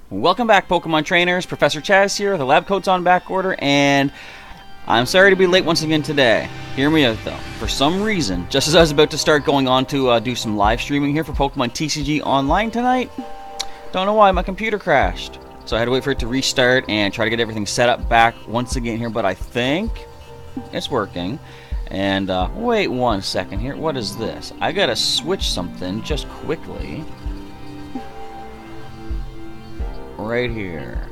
Welcome back, Pokemon trainers. Professor Chaz here. The lab coat's on back order, and I'm sorry to be late once again today. Hear me out, though. For some reason, just as I was about to start going on to do some live streaming here for Pokemon TCG Online tonight, don't know why, my computer crashed. So I had to wait for it to restart and try to get everything set up back once again here, but I think it's working. And wait one second here. What is this? I gotta switch something just quickly. Right here.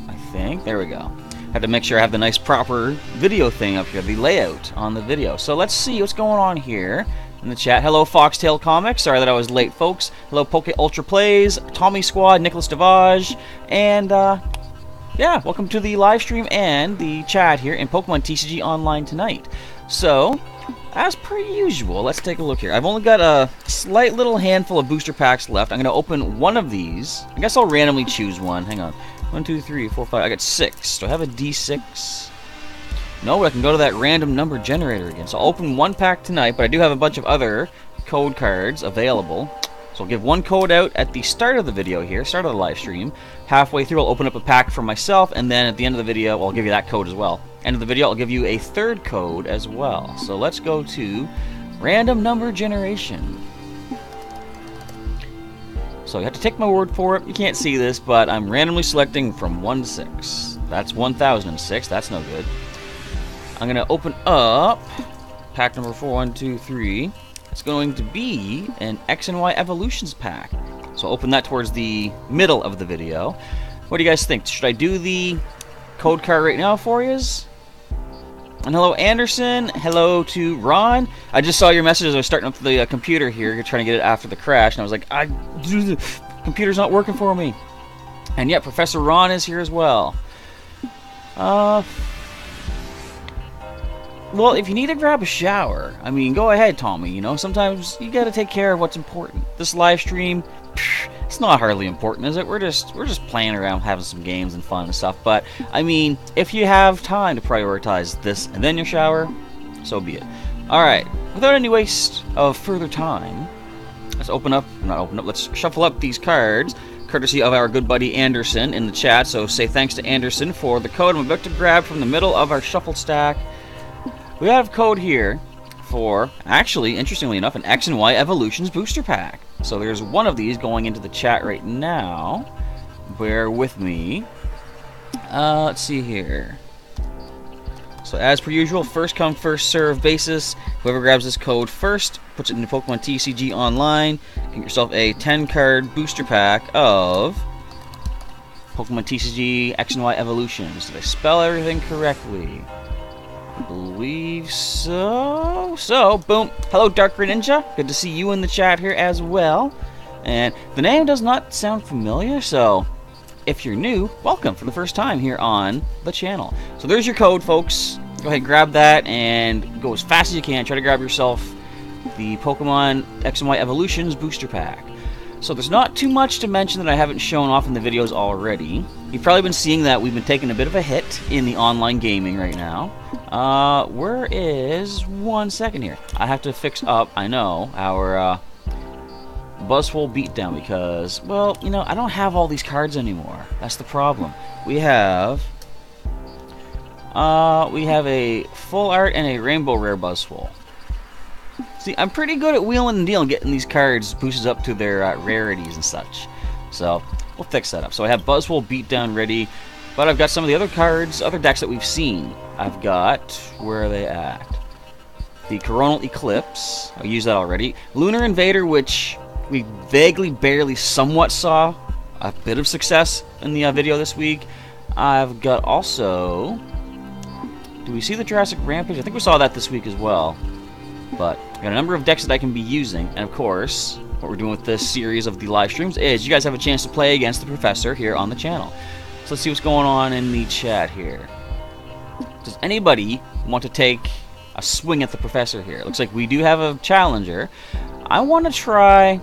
I think. There we go. Have to make sure I have the nice proper video thing up here, the layout on the video. So let's see what's going on here in the chat. Hello, Foxtail Comics. Sorry that I was late, folks. Hello, Poke Ultra Plays, Tommy Squad, Nicholas Devage, and yeah, welcome to the live stream and the chat here in Pokemon TCG Online tonight. So, as per usual, let's take a look here. I've only got a slight little handful of booster packs left. I'm going to open one of these. I guess I'll randomly choose one. Hang on. 1, 2, 3, 4, 5. I got 6. Do I have a D6? No, but I can go to that random number generator again. So I'll open one pack tonight, but I do have a bunch of other code cards available. So I'll give one code out at the start of the video here, start of the live stream. Halfway through, I'll open up a pack for myself, and then at the end of the video, I'll give you that code as well. End of the video, I'll give you a third code as well. So let's go to random number generation. So you have to take my word for it. You can't see this, but I'm randomly selecting from 1 to 6. That's 1006. That's no good. I'm going to open up pack number 4, 1, 2, 3. It's going to be an X and Y Evolutions pack. So I'll open that towards the middle of the video. What do you guys think? Should I do the code card right now for you? And hello, Anderson. Hello to Ron. I just saw your message as I was starting up the computer here. You're trying to get it after the crash, and I was like, the computer's not working for me. And yeah, Professor Ron is here as well. Well, if you need to grab a shower, I mean, go ahead, Tommy. You know, sometimes you gotta take care of what's important. This live stream, it's not hardly important, is it? We're just playing around, having some games and fun and stuff. But I mean, if you have time to prioritize this and then your shower, so be it. All right, without any waste of further time, let's let's shuffle up these cards, courtesy of our good buddy Anderson in the chat. So say thanks to Anderson for the code I'm about to grab from the middle of our shuffled stack. We have code here for, actually, interestingly enough, an X and Y Evolutions booster pack. So there's one of these going into the chat right now. Bear with me. Let's see here. So as per usual, first come, first serve basis. Whoever grabs this code first, puts it into Pokemon TCG Online, get yourself a 10-card booster pack of Pokemon TCG X and Y Evolutions. Did I spell everything correctly? I believe so. So, boom. Hello, Dark Greninja. Good to see you in the chat here as well. And the name does not sound familiar, so if you're new, welcome for the first time here on the channel. So there's your code, folks. Go ahead, grab that, and go as fast as you can. Try to grab yourself the Pokemon X and Y Evolutions booster pack. So there's not too much to mention that I haven't shown off in the videos already. You've probably been seeing that we've been taking a bit of a hit in the online gaming right now. Where is 1 second here? I have to fix up, I know, our Buzzwole beatdown because, well, you know, I don't have all these cards anymore. That's the problem. We have a full art and a rainbow rare Buzzwole. See, I'm pretty good at wheeling and dealing, getting these cards boosted up to their rarities and such. So, we'll fix that up. So I have Buzzwole beatdown ready, but I've got some of the other cards, other decks that we've seen. I've got, where are they at? The Coronal Eclipse, I used that already. Lunar Invader, which we vaguely, barely, somewhat saw a bit of success in the video this week. I've got also, do we see the Jurassic Rampage? I think we saw that this week as well. But I've got a number of decks that I can be using, and of course, what we're doing with this series of the live streams is you guys have a chance to play against the Professor here on the channel. So let's see what's going on in the chat here. Does anybody want to take a swing at the Professor here? It looks like we do have a challenger. I want to try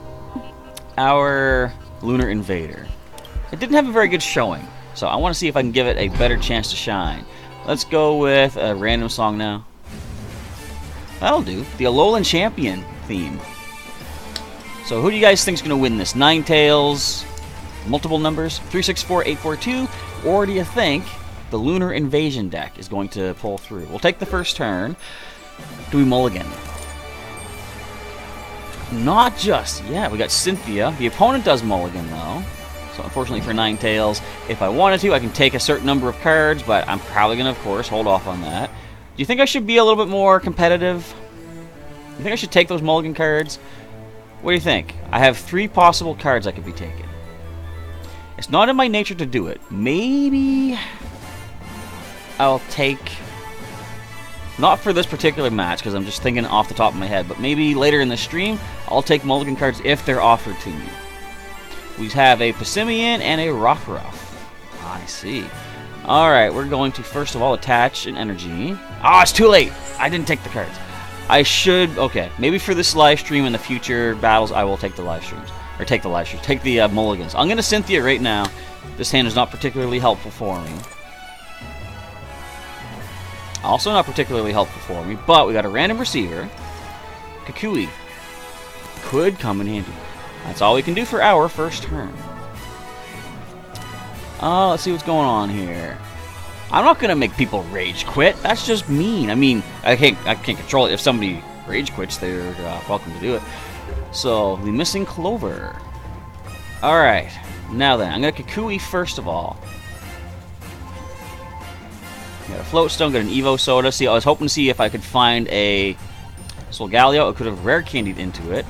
our Lunar Invader. It didn't have a very good showing, so I want to see if I can give it a better chance to shine. Let's go with a random song now. That'll do. The Alolan Champion theme. So who do you guys think is going to win this? Ninetales, multiple numbers, 364, 842, or do you think the Lunar Invasion deck is going to pull through? We'll take the first turn. Do we mulligan? Not just yet. We got Cynthia. The opponent does mulligan, though. So unfortunately for Ninetales, if I wanted to, I can take a certain number of cards, but I'm probably going to, of course, hold off on that. Do you think I should be a little bit more competitive? You think I should take those mulligan cards? What do you think? I have 3 possible cards I could be taking. It's not in my nature to do it. Maybe I'll take... Not for this particular match, because I'm just thinking off the top of my head, but maybe later in the stream, I'll take mulligan cards if they're offered to me. We have a Passimian and a Rockruff. I see. Alright, we're going to first of all attach an energy. Ah, it's too late! I didn't take the cards. I should... Okay, maybe for this live stream and the future battles, I will take the live streams. Or take the live streams. Take the mulligans. I'm going to Cynthia right now. This hand is not particularly helpful for me. Also not particularly helpful for me, but we got a random receiver. Kukui. Could come in handy. That's all we can do for our first turn. Let's see what's going on here. I'm not gonna make people rage quit. That's just mean. I mean, I can't control it. If somebody rage quits, they're welcome to do it. So the missing Clover. All right. Now then, I'm gonna Kukui first of all. Got a Float Stone, got an Evo Soda. See, I was hoping to see if I could find a Solgaleo. I could have rare candied into it.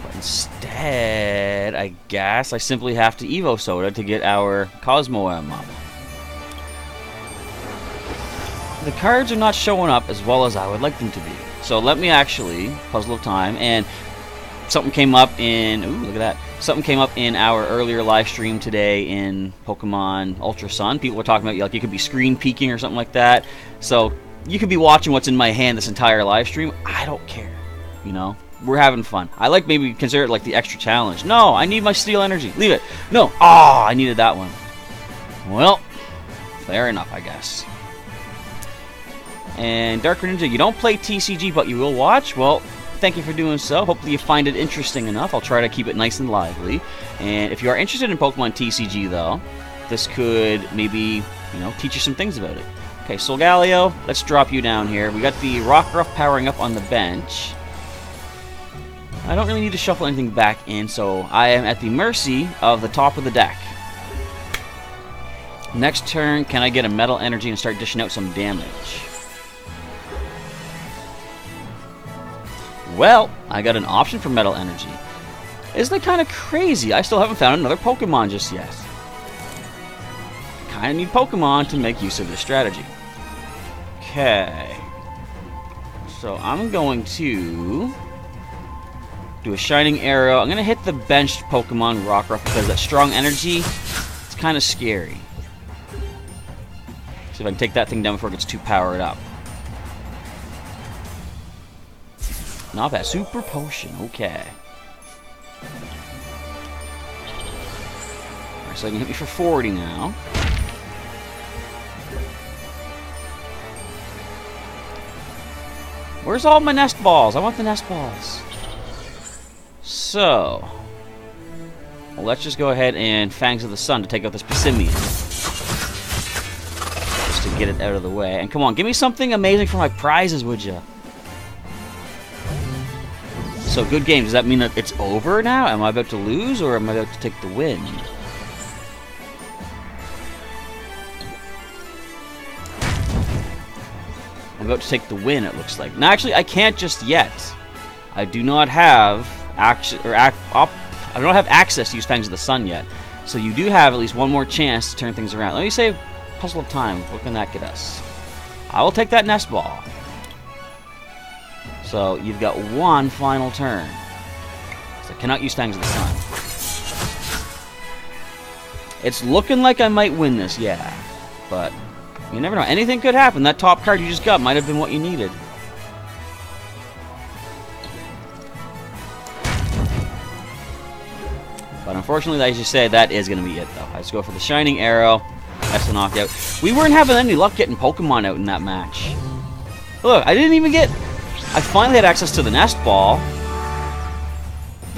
But instead, I guess I simply have to Evo Soda to get our Cosmo M up. The cards are not showing up as well as I would like them to be. So let me actually, Puzzle of Time, and something came up in, ooh, look at that. Something came up in our earlier live stream today in Pokemon Ultra Sun. People were talking about, like, you could be screen peeking or something like that. So you could be watching what's in my hand this entire live stream. I don't care, you know? We're having fun. I like maybe consider it like the extra challenge. No, I need my Steel Energy. Leave it. No. Ah, I needed that one. Well, fair enough, I guess. And Dark Ninja, you don't play TCG, but you will watch? Well, thank you for doing so. Hopefully you find it interesting enough. I'll try to keep it nice and lively. And if you are interested in Pokemon TCG, though, this could maybe, you know, teach you some things about it. Okay, Solgaleo, let's drop you down here. We got the Rockruff powering up on the bench. I don't really need to shuffle anything back in, so I am at the mercy of the top of the deck. Next turn, can I get a Metal Energy and start dishing out some damage? Well, I got an option for Metal Energy. Isn't that kind of crazy? I still haven't found another Pokemon just yet. Kind of need Pokemon to make use of this strategy. Okay. So I'm going to do a Shining Arrow. I'm going to hit the benched Pokemon Rockruff because that strong energy, it's kind of scary. See if I can take that thing down before it gets too powered up. Not bad. Super Potion. Okay. Alright, so I can hit me for 40 now. Where's all my nest balls? I want the nest balls. So, well, let's just go ahead and Fangs of the Sun to take out this Passimian. Just to get it out of the way. And come on, give me something amazing for my prizes, would ya? So, good game. Does that mean that it's over now? Am I about to lose, or am I about to take the win? I'm about to take the win, it looks like. Now, actually, I can't just yet. I do not have I don't have access to use Fangs of the Sun yet. So you do have at least one more chance to turn things around. Let me say Puzzle of Time. What can that get us? I will take that Nest Ball. So you've got one final turn. So I cannot use Fangs of the Sun. It's looking like I might win this, yeah. But you never know. Anything could happen. That top card you just got might have been what you needed. But unfortunately, as you said, that is going to be it, though. I just go for the Shining Arrow. That's the knockout. We weren't having any luck getting Pokemon out in that match. Look, I didn't even get... I finally had access to the Nest Ball.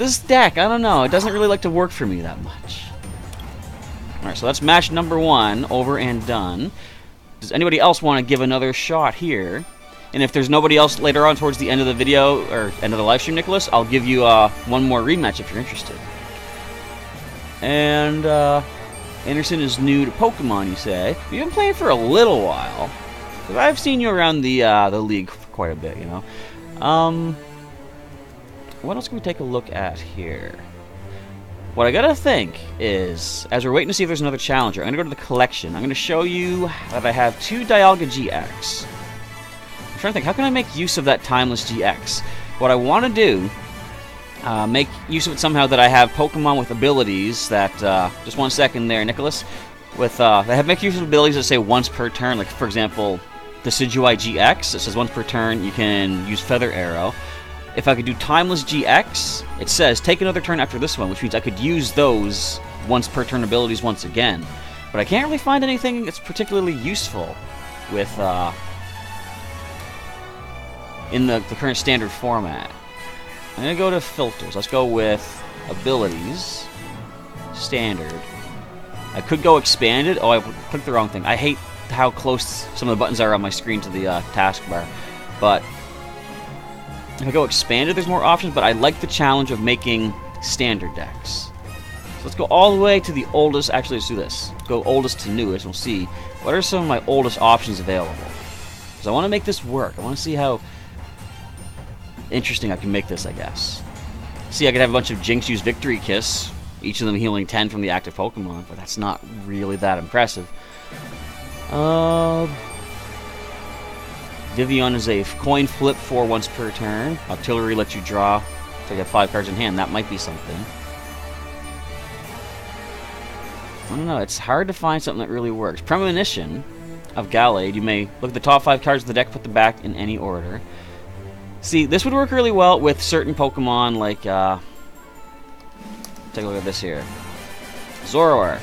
this deck, I don't know, it doesn't really like to work for me that much. Alright, so that's match number 1, over and done. Does anybody else want to give another shot here? And if there's nobody else later on towards the end of the video, or end of the live stream, Nicholas, I'll give you one more rematch if you're interested. And, Anderson is new to Pokemon, you say. You've been playing for a little while. Because I've seen you around the league for quite a bit, you know. What else can we take a look at here? What I gotta think is, as we're waiting to see if there's another challenger, I'm gonna go to the collection. I'm gonna show you that I have 2 Dialga GX. I'm trying to think, how can I make use of that Timeless GX? What I want to do, make use of it somehow that I have Pokemon with abilities that, just one second there, Nicholas, with, they have make use of abilities that say once per turn, like, for example, Decidueye GX, it says once per turn you can use Feather Arrow. If I could do Timeless GX, it says take another turn after this one, which means I could use those once per turn abilities once again. But I can't really find anything that's particularly useful with, in the current standard format. I'm going to go to filters. Let's go with abilities, standard. I could go expanded. Oh, I clicked the wrong thing. I hate how close some of the buttons are on my screen to the taskbar. But if I go expanded, there's more options, but I like the challenge of making standard decks. So let's go all the way to the oldest. Actually, let's do this. Go oldest to newest, and we'll see what are some of my oldest options available. Because I want to make this work. I want to see how interesting I can make this, I guess. See, I could have a bunch of Jinx use Victory Kiss, each of them healing 10 from the active Pokemon, but that's not really that impressive. Vivian is a coin flip for once per turn. Artillery lets you draw, so you have 5 cards in hand. That might be something. I don't know, it's hard to find something that really works. Premonition of Gallade. You may look at the top 5 cards of the deck, put them back in any order. See, this would work really well with certain Pokemon, like, take a look at this here. Zoroark.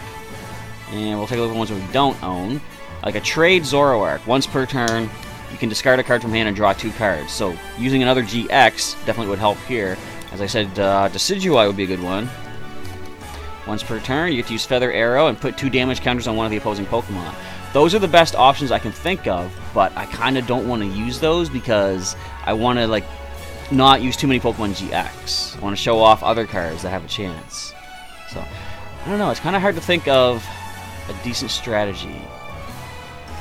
And we'll take a look at the ones that we don't own. Like a trade Zoroark. Once per turn, you can discard a card from hand and draw 2 cards. So, using another GX definitely would help here. As I said, Decidueye would be a good one. Once per turn, you get to use Feather Arrow and put 2 damage counters on one of the opposing Pokemon. Those are the best options I can think of, but I kind of don't want to use those because I want to, like, not use too many Pokemon GX. I want to show off other cards that have a chance. So, I don't know, it's kind of hard to think of a decent strategy.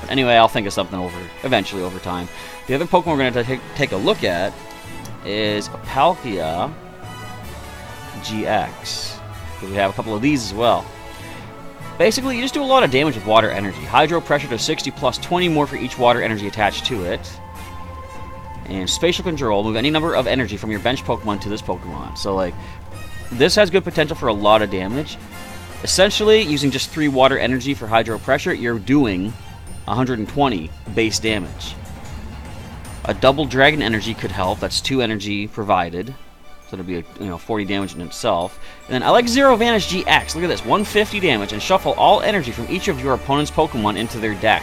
But anyway, I'll think of something eventually over time. The other Pokemon we're going to take a look at is Palkia GX. We have a couple of these as well. Basically, you just do a lot of damage with water energy. Hydro pressure to 60 plus 20 more for each water energy attached to it. And spatial control, move any number of energy from your bench Pokemon to this Pokemon. So, like, this has good potential for a lot of damage. Essentially, using just 3 water energy for hydro pressure, you're doing 120 base damage. A double dragon energy could help. That's 2 energy provided. So it'll be a, 40 damage in itself. And then I like Zero Vanish GX. Look at this, 150 damage, and shuffle all energy from each of your opponent's Pokemon into their deck.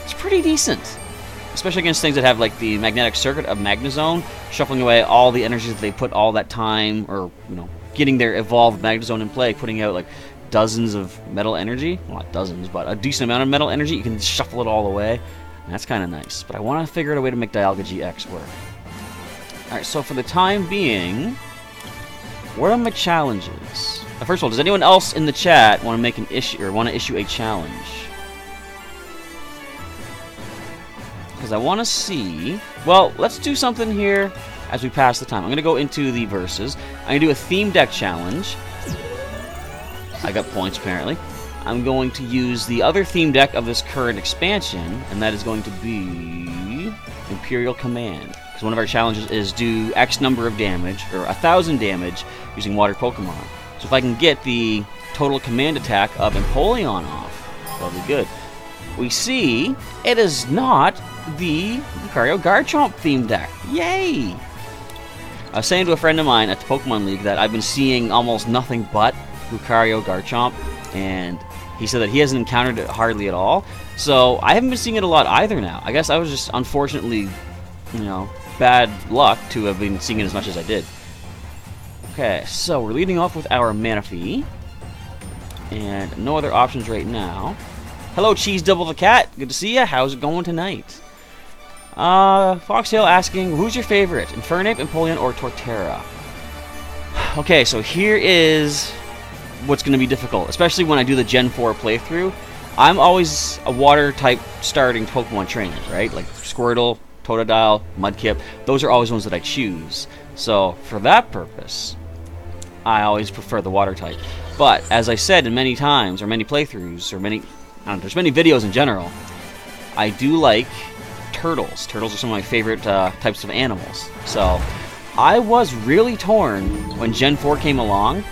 It's pretty decent, especially against things that have like the magnetic circuit of Magnezone, shuffling away all the energy that they put all that time, or getting their evolved Magnezone in play, putting out like dozens of metal energy. Well, not dozens, but a decent amount of metal energy. You can shuffle it all away. And that's kind of nice. But I want to figure out a way to make Dialga GX work. Alright, so for the time being, what are my challenges? First of all, does anyone else in the chat want to make an issue or want to issue a challenge? Because I want to see. Well, let's do something here as we pass the time. I'm going to go into the verses. I'm going to do a theme deck challenge. I got points apparently. I'm going to use the other theme deck of this current expansion, and that is going to be Imperial Command. One of our challenges is do X number of damage, or 1,000 damage, using water Pokemon. So if I can get the total command attack of Empoleon off, that'll be good. We see it is not the Lucario Garchomp theme deck. Yay! I was saying to a friend of mine at the Pokemon League that I've been seeing almost nothing but Lucario Garchomp, and he said that he hasn't encountered it hardly at all. So I haven't been seeing it a lot either now. I guess I was just unfortunately, bad luck to have been seeing it as much as I did. Okay, so we're leading off with our Manaphy. And no other options right now. Hello, Cheese Double the Cat. Good to see ya. How's it going tonight? Foxtail asking, who's your favorite? Infernape, Empoleon, or Torterra? Okay, so here is what's going to be difficult, especially when I do the Gen 4 playthrough. I'm always a water type starting Pokemon trainers, right? Like Squirtle, Totodile, Mudkip. Those are always ones that I choose. So for that purpose, I always prefer the water type. But as I said in many times, or many playthroughs, or many, I don't know, there's many videos in general, I do like turtles. Turtles are some of my favorite types of animals. So I was really torn when Gen 4 came along.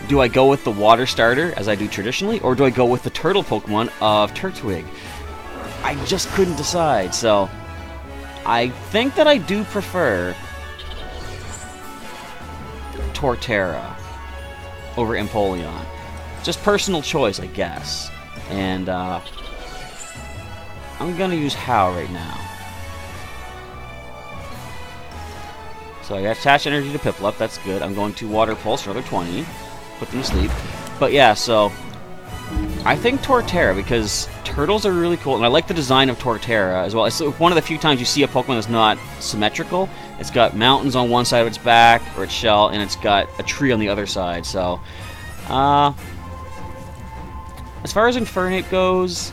Do I go with the water starter, as I do traditionally, or do I go with the turtle Pokemon of Turtwig? I just couldn't decide, so I think that I do prefer Torterra over Empoleon. Just personal choice, I guess. And I'm gonna use How right now. So I got Attach Energy to Piplup, that's good. I'm going to Water Pulse for another 20. Put them to sleep. But yeah, so I think Torterra, because turtles are really cool, and I like the design of Torterra as well. It's one of the few times you see a Pokemon that's not symmetrical. It's got mountains on one side of its back, or its shell, and it's got a tree on the other side. So, as far as Infernape goes,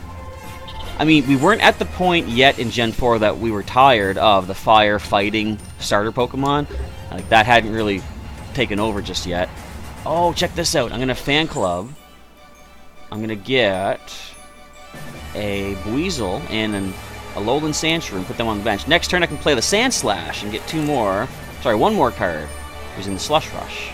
I mean, we weren't at the point yet in Gen 4 that we were tired of the fire fighting starter Pokemon. Like, that hadn't really taken over just yet. Oh, check this out. I'm going to Fan Club. I'm going to get a Buizel and a Alolan Sandshrew, put them on the bench. Next turn I can play the Sand Slash and get one more card using the Slush Rush.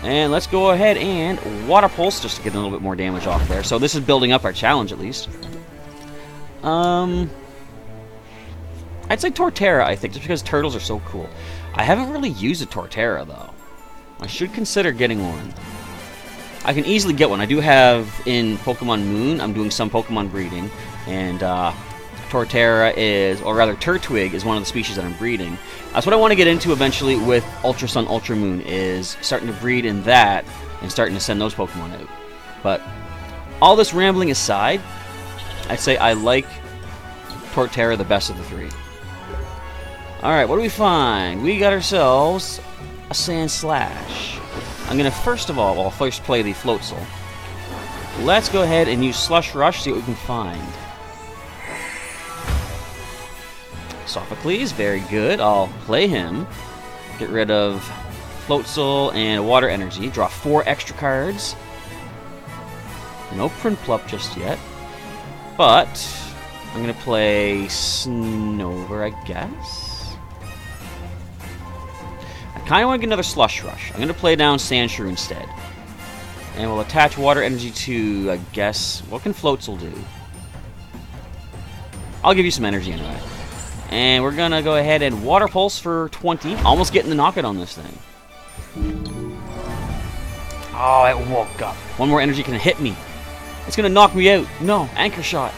And let's go ahead and Water Pulse just to get a little bit more damage off there. So this is building up our challenge at least. I'd say Torterra, I think, just because turtles are so cool. I haven't really used a Torterra though. I should consider getting one. I can easily get one. I do have in Pokemon Moon, I'm doing some Pokemon breeding, and Torterra is, or rather Turtwig is one of the species that I'm breeding. That's what I want to get into eventually with Ultra Sun, Ultra Moon, is starting to breed in that and starting to send those Pokemon out. But all this rambling aside, I'd say I like Torterra the best of the three. Alright, what do we find? We got ourselves a Sand Slash. I'm going to first play the Floatzel. Let's go ahead and use Slush Rush, see what we can find. Sophocles, very good. I'll play him. Get rid of Floatzel and Water Energy. Draw 4 extra cards. No Prinplup just yet. But I'm going to play Snover, I guess. I kind of want to get another Slush Rush. I'm going to play down Sandshrew instead. And we'll attach Water Energy to, I guess, what can Floatzel do? I'll give you some energy anyway. And we're going to go ahead and Water Pulse for 20. Almost getting the knockout on this thing. Oh, it woke up. One more energy can hit me. It's going to knock me out. No, Anchor Shot.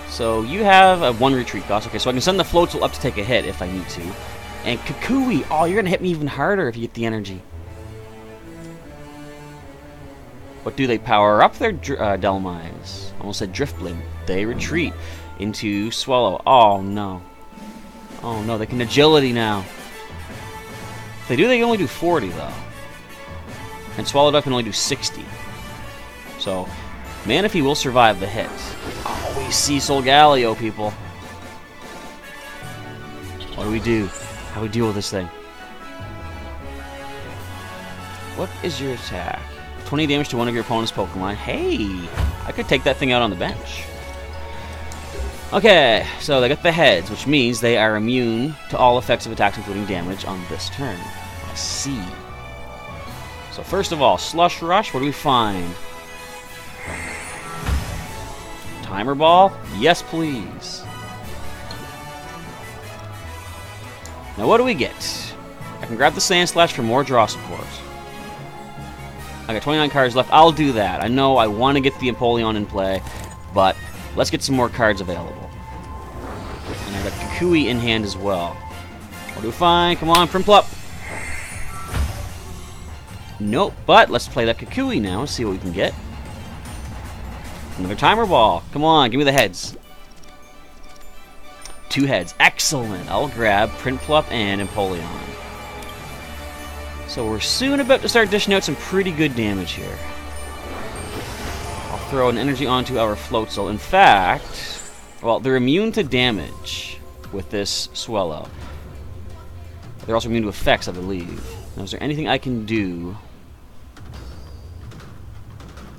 So you have a 1 retreat cost. Okay, so I can send the Floatzel up to take a hit if I need to. And Kukui. Oh, you're going to hit me even harder if you get the energy. What do they power up their Delmise? Almost said Driftblim. They retreat into Swallow. Oh no. Oh no, they can Agility now. If they do, they can only do 40 though. And Swallowed Up can only do 60. So, Manaphy will survive the hit. Oh, we see Solgaleo, people. What do we do? How do we deal with this thing? What is your attack? 20 damage to one of your opponent's Pokemon. Hey! I could take that thing out on the bench. Okay, so they got the heads, which means they are immune to all effects of attacks, including damage, on this turn. I see. So first of all, Slush Rush, what do we find? Timer Ball? Yes, please. Now what do we get? I can grab the Sand Slash for more draw support. I got 29 cards left. I'll do that. I know I want to get the Empoleon in play, but let's get some more cards available. And I got Kukui in hand as well. What do we find? Come on, Prinplup. Nope, but let's play that Kukui now and see what we can get. Another timer ball. Come on, give me the heads. 2 heads. Excellent. I'll grab Printplup and Empoleon. So we're soon about to start dishing out some pretty good damage here. I'll throw an energy onto our Floatzel. In fact, well, they're immune to damage with this Swellow. They're also immune to effects, I believe. Now, is there anything I can do?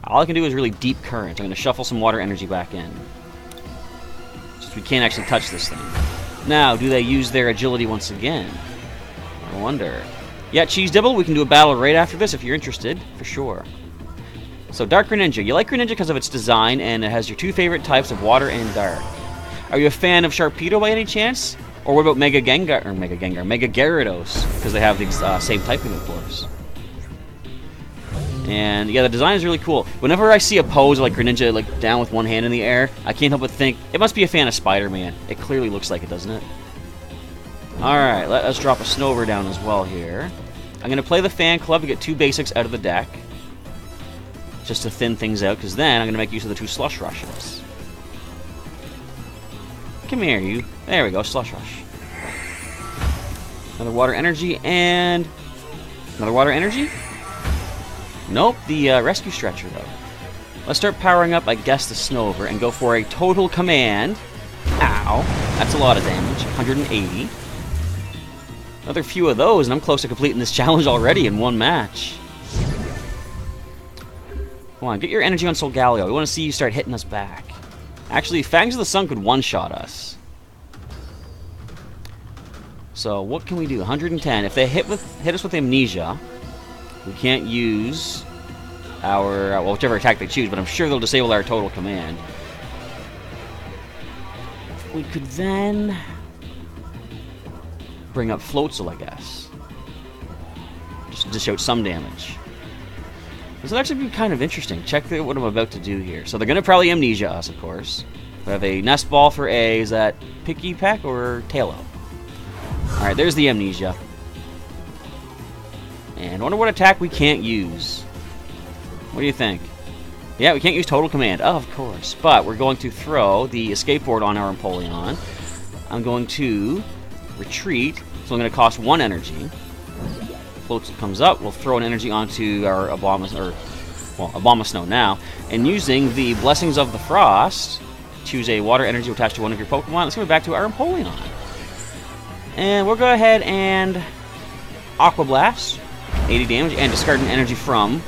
All I can do is really Deep Current. I'm going to shuffle some water energy back in. Since we can't actually touch this thing. Now, do they use their agility once again? I wonder. Yeah, Cheese Dibble, we can do a battle right after this if you're interested, for sure. So, Dark Greninja. You like Greninja because of its design, and it has your 2 favorite types of water and dark. Are you a fan of Sharpedo by any chance? Or what about Mega Gyarados? Because they have the same typing, of course. And yeah, the design is really cool. Whenever I see a pose like Greninja, like down with one hand in the air, I can't help but think it must be a fan of Spider-Man. It clearly looks like it, doesn't it? Alright, let us drop a Snover down as well here. I'm going to play the Fan Club to get 2 basics out of the deck. Just to thin things out, because then I'm going to make use of the 2 Slush Rushes. Come here, you. There we go, Slush Rush. Another Water Energy, and... another Water Energy? Nope, the Rescue Stretcher, though. Let's start powering up, I guess, the Snover, and go for a Total Command. Ow. That's a lot of damage. 180. Another few of those, and I'm close to completing this challenge already in 1 match. Come on, get your energy on Solgaleo. We want to see you start hitting us back. Actually, Fangs of the Sun could one-shot us. So, what can we do? 110. If they hit us with Amnesia, we can't use our, well, whichever attack they choose, but I'm sure they'll disable our Total Command. We could then bring up Floatzel, I guess. Just to dish out some damage. This would actually be kind of interesting. Check what I'm about to do here. So they're going to probably Amnesia us, of course. We have a Nest Ball for A. Is that Picky Peck or Tailo? Alright, there's the Amnesia. And I wonder what attack we can't use. What do you think? Yeah, we can't use Total Command. Oh, of course. But we're going to throw the Escape Board on our Empoleon. I'm going to retreat. So I'm going to cost 1 energy. Floatzel comes up. We'll throw an energy onto our Abomasnow now. And using the Blessings of the Frost, choose a water energy attached to one of your Pokemon. Let's go back to our Empoleon. And we'll go ahead and Aqua Blast. 80 damage, and discard an energy from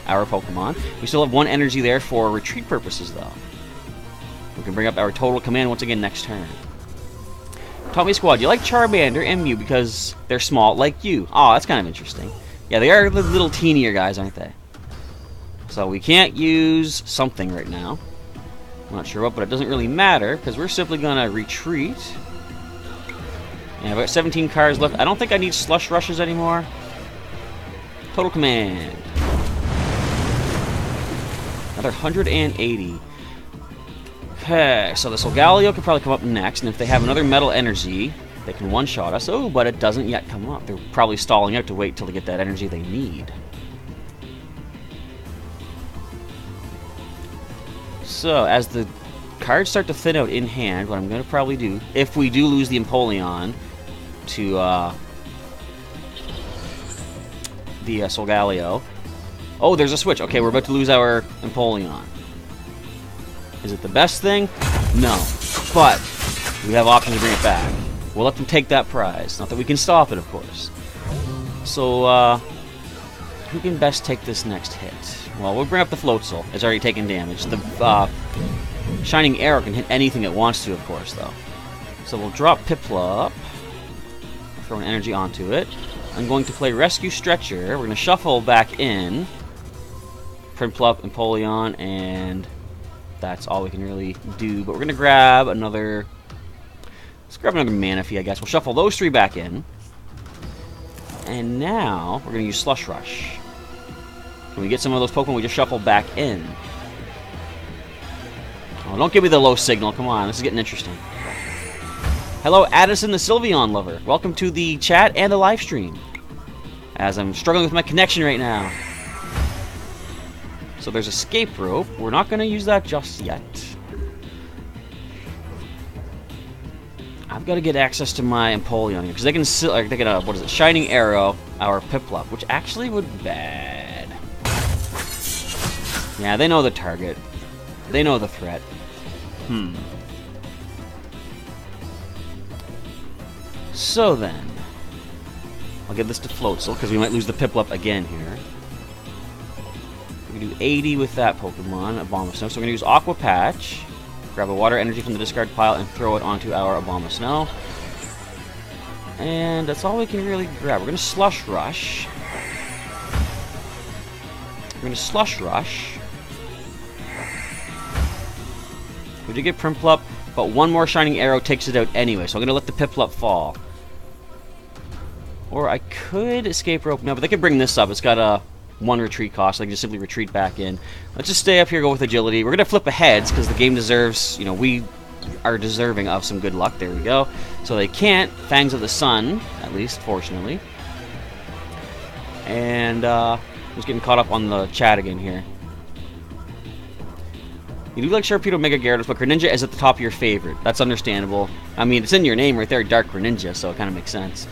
our Pokemon. We still have 1 energy there for retreat purposes, though. We can bring up our Total Command once again next turn. Tommy Squad, you like Charmander and Mew because they're small, like you. Oh, that's kind of interesting. Yeah, they are the little teenier guys, aren't they? So we can't use something right now. I'm not sure what, but it doesn't really matter, because we're simply going to retreat. And I've got 17 cards left. I don't think I need Slush Rushes anymore. Total Command. Another 180. Okay, so the Solgaleo could probably come up next, and if they have another Metal Energy, they can one-shot us. Oh, but it doesn't yet come up. They're probably stalling out to wait till they get that energy they need. So, as the cards start to thin out in hand, what I'm going to probably do, if we do lose the Empoleon to the Solgaleo. Oh, there's a switch. Okay, we're about to lose our Empoleon. Is it the best thing? No. But we have options to bring it back. We'll let them take that prize. Not that we can stop it, of course. So, who can best take this next hit? Well, we'll bring up the Floatzel. It's already taken damage. The Shining Arrow can hit anything it wants to, of course, though. So we'll drop Piplup. Throw an energy onto it. I'm going to play Rescue Stretcher. We're going to shuffle back in. Prinplup, Empoleon, and that's all we can really do. But we're going to grab another... Let's grab another Manaphy, I guess. We'll shuffle those 3 back in. And now, we're going to use Slush Rush. Can we get some of those Pokemon we just shuffled back in? Oh, don't give me the low signal. Come on, this is getting interesting. Hello, Addison the Sylveon lover. Welcome to the chat and the live stream. as I'm struggling with my connection right now. So there's escape rope. We're not going to use that just yet. I've got to get access to my Empoleon here, because they can what is it, Shining Arrow our Piplup, which actually would be bad. Yeah, they know the target. They know the threat. So then, I'll give this to Floatzel, because we might lose the Piplup again here. We can do 80 with that Pokemon, Abomasnow. So we're going to use Aqua Patch, grab a water energy from the discard pile, and throw it onto our Abomasnow. And that's all we can really grab. We're going to Slush Rush. We're going to Slush Rush. We did get Primplup, but one more Shining Arrow takes it out anyway, so I'm going to let the Piplup fall. Or I could Escape Rope. No, but they could bring this up. It's got a 1 retreat cost, so I can just simply retreat back in. Let's just stay up here, go with Agility. We're going to flip a heads, because the game deserves, you know, we are deserving of some good luck. There we go. So they can't. Fangs of the Sun, at least, fortunately. And, just getting caught up on the chat again here. You do like Sharpedo Mega Gyarados, but Greninja is at the top of your favorite. That's understandable. I mean, it's in your name right there, Dark Greninja, so it kind of makes sense.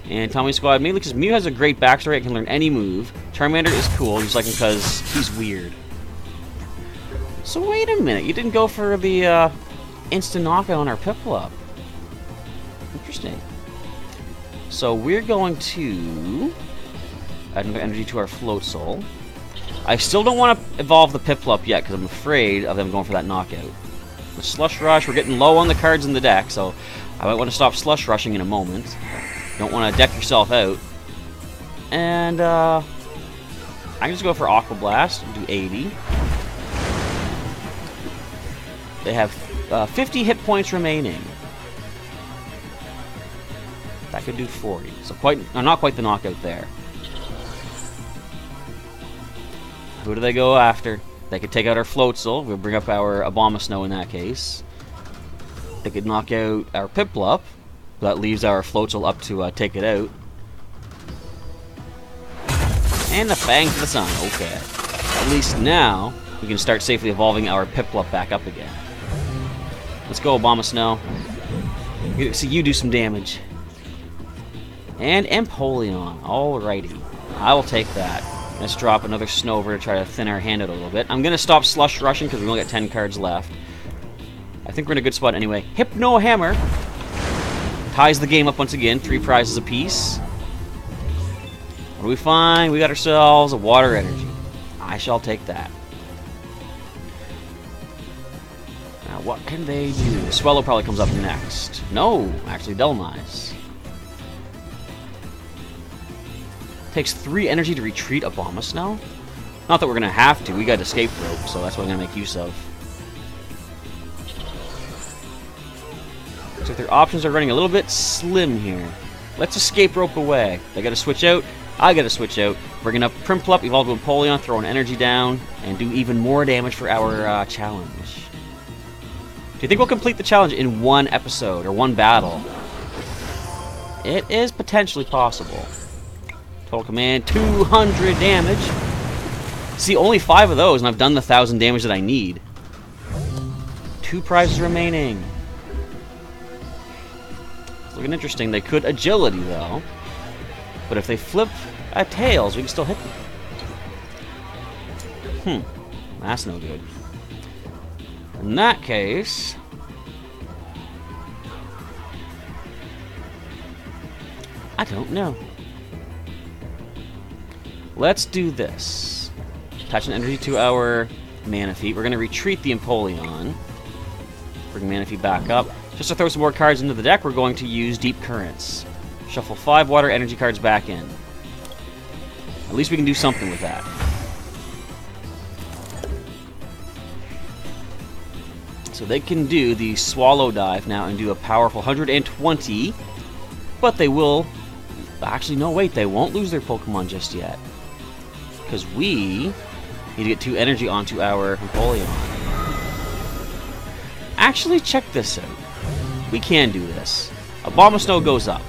And Tommy Squad, mainly because Mew has a great backstory, it can learn any move. Charmander is cool, just like him because he's weird. So wait a minute, you didn't go for the instant knockout on our Piplup. Interesting. So we're going to add another energy to our Floatzel. I still don't want to evolve the Piplup yet, because I'm afraid of them going for that knockout. With Slush Rush, we're getting low on the cards in the deck, so I might want to stop Slush Rushing in a moment. Don't want to deck yourself out. And, I can just go for Aqua Blast and do 80. They have 50 hit points remaining. That could do 40. So not quite the knockout there. Who do they go after? They could take out our Floatzel. We'll bring up our Abomasnow in that case. They could knock out our Piplup. That leaves our Floatzel up to take it out. And the Fangs of the Sun. Okay. At least now, we can start safely evolving our Piplup back up again. Let's go, Abomasnow. See you do some damage. And Empoleon. Alrighty. I will take that. Let's drop another Snover to try to thin our hand out a little bit. I'm going to stop Slush Rushing because we only got 10 cards left. I think we're in a good spot anyway. Hypno Hammer ties the game up once again. 3 prizes apiece. What do we find? We got ourselves a Water Energy. I shall take that. Now, what can they do? Swellow probably comes up next. No, actually, Delmise. Takes 3 energy to retreat Abomasnow. Not that we're going to have to. We got Escape Rope, so that's what I'm going to make use of. Looks like their options are running a little bit slim here. Let's Escape Rope away. They got to switch out. I got to switch out. Bringing up Primplup, evolve to Empoleon, throw an energy down, and do even more damage for our challenge. Do you think we'll complete the challenge in 1 episode or 1 battle? It is potentially possible. Total command, 200 damage. See, only 5 of those, and I've done the 1,000 damage that I need. 2 prizes remaining. It's looking interesting. They could Agility, though. But if they flip at Tails, we can still hit them. That's no good. In that case... I don't know. Let's do this. Attach an energy to our Manaphy. We're going to retreat the Empoleon. Bring Manaphy back up. Just to throw some more cards into the deck, we're going to use Deep Currents. Shuffle 5 water energy cards back in. At least we can do something with that. So they can do the Swallow Dive now and do a powerful 120. But they will... Actually, no, wait. They won't lose their Pokemon just yet. Because we need to get 2 energy onto our Empoleon. Actually, check this out. We can do this. Abomasnow goes up.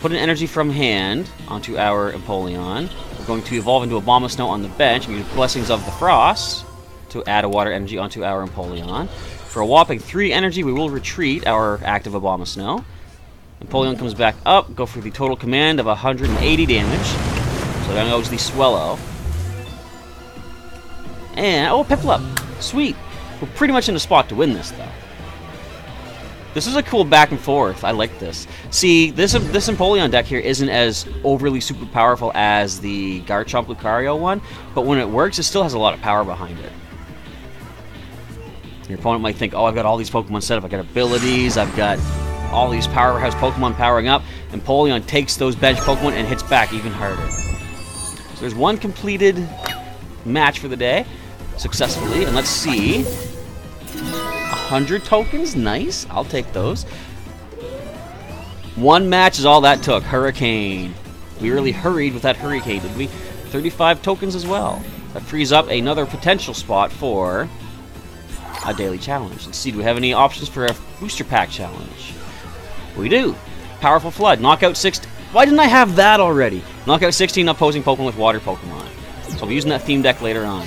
put an energy from hand onto our Empoleon. We're going to evolve into Abomasnow on the bench and use Blessings of the Frost to add a water energy onto our Empoleon. For a whopping 3 energy, we will retreat our active Abomasnow. Empoleon comes back up, go for the total command of 180 damage. So that goes the Swellow. And, oh, Piplup. Sweet. We're pretty much in the spot to win this, though. This is a cool back and forth. I like this. See, this Empoleon deck here isn't as overly super powerful as the Garchomp Lucario one, but when it works, it still has a lot of power behind it. Your opponent might think, oh, I've got all these Pokemon set up. I've got abilities. I've got all these powerhouse Pokemon powering up. Empoleon takes those bench Pokemon and hits back even harder. So there's one completed match for the day successfully, and let's see. 100 tokens, nice. I'll take those. One match is all that took. Hurricane. We really hurried with that Hurricane, didn't we? 35 tokens as well. That frees up another potential spot for a daily challenge. Let's see, do we have any options for a booster pack challenge? We do. Powerful Flood. Knockout 16. Why didn't I have that already? Knockout 16 opposing Pokemon with water Pokemon. So I'll be using that theme deck later on.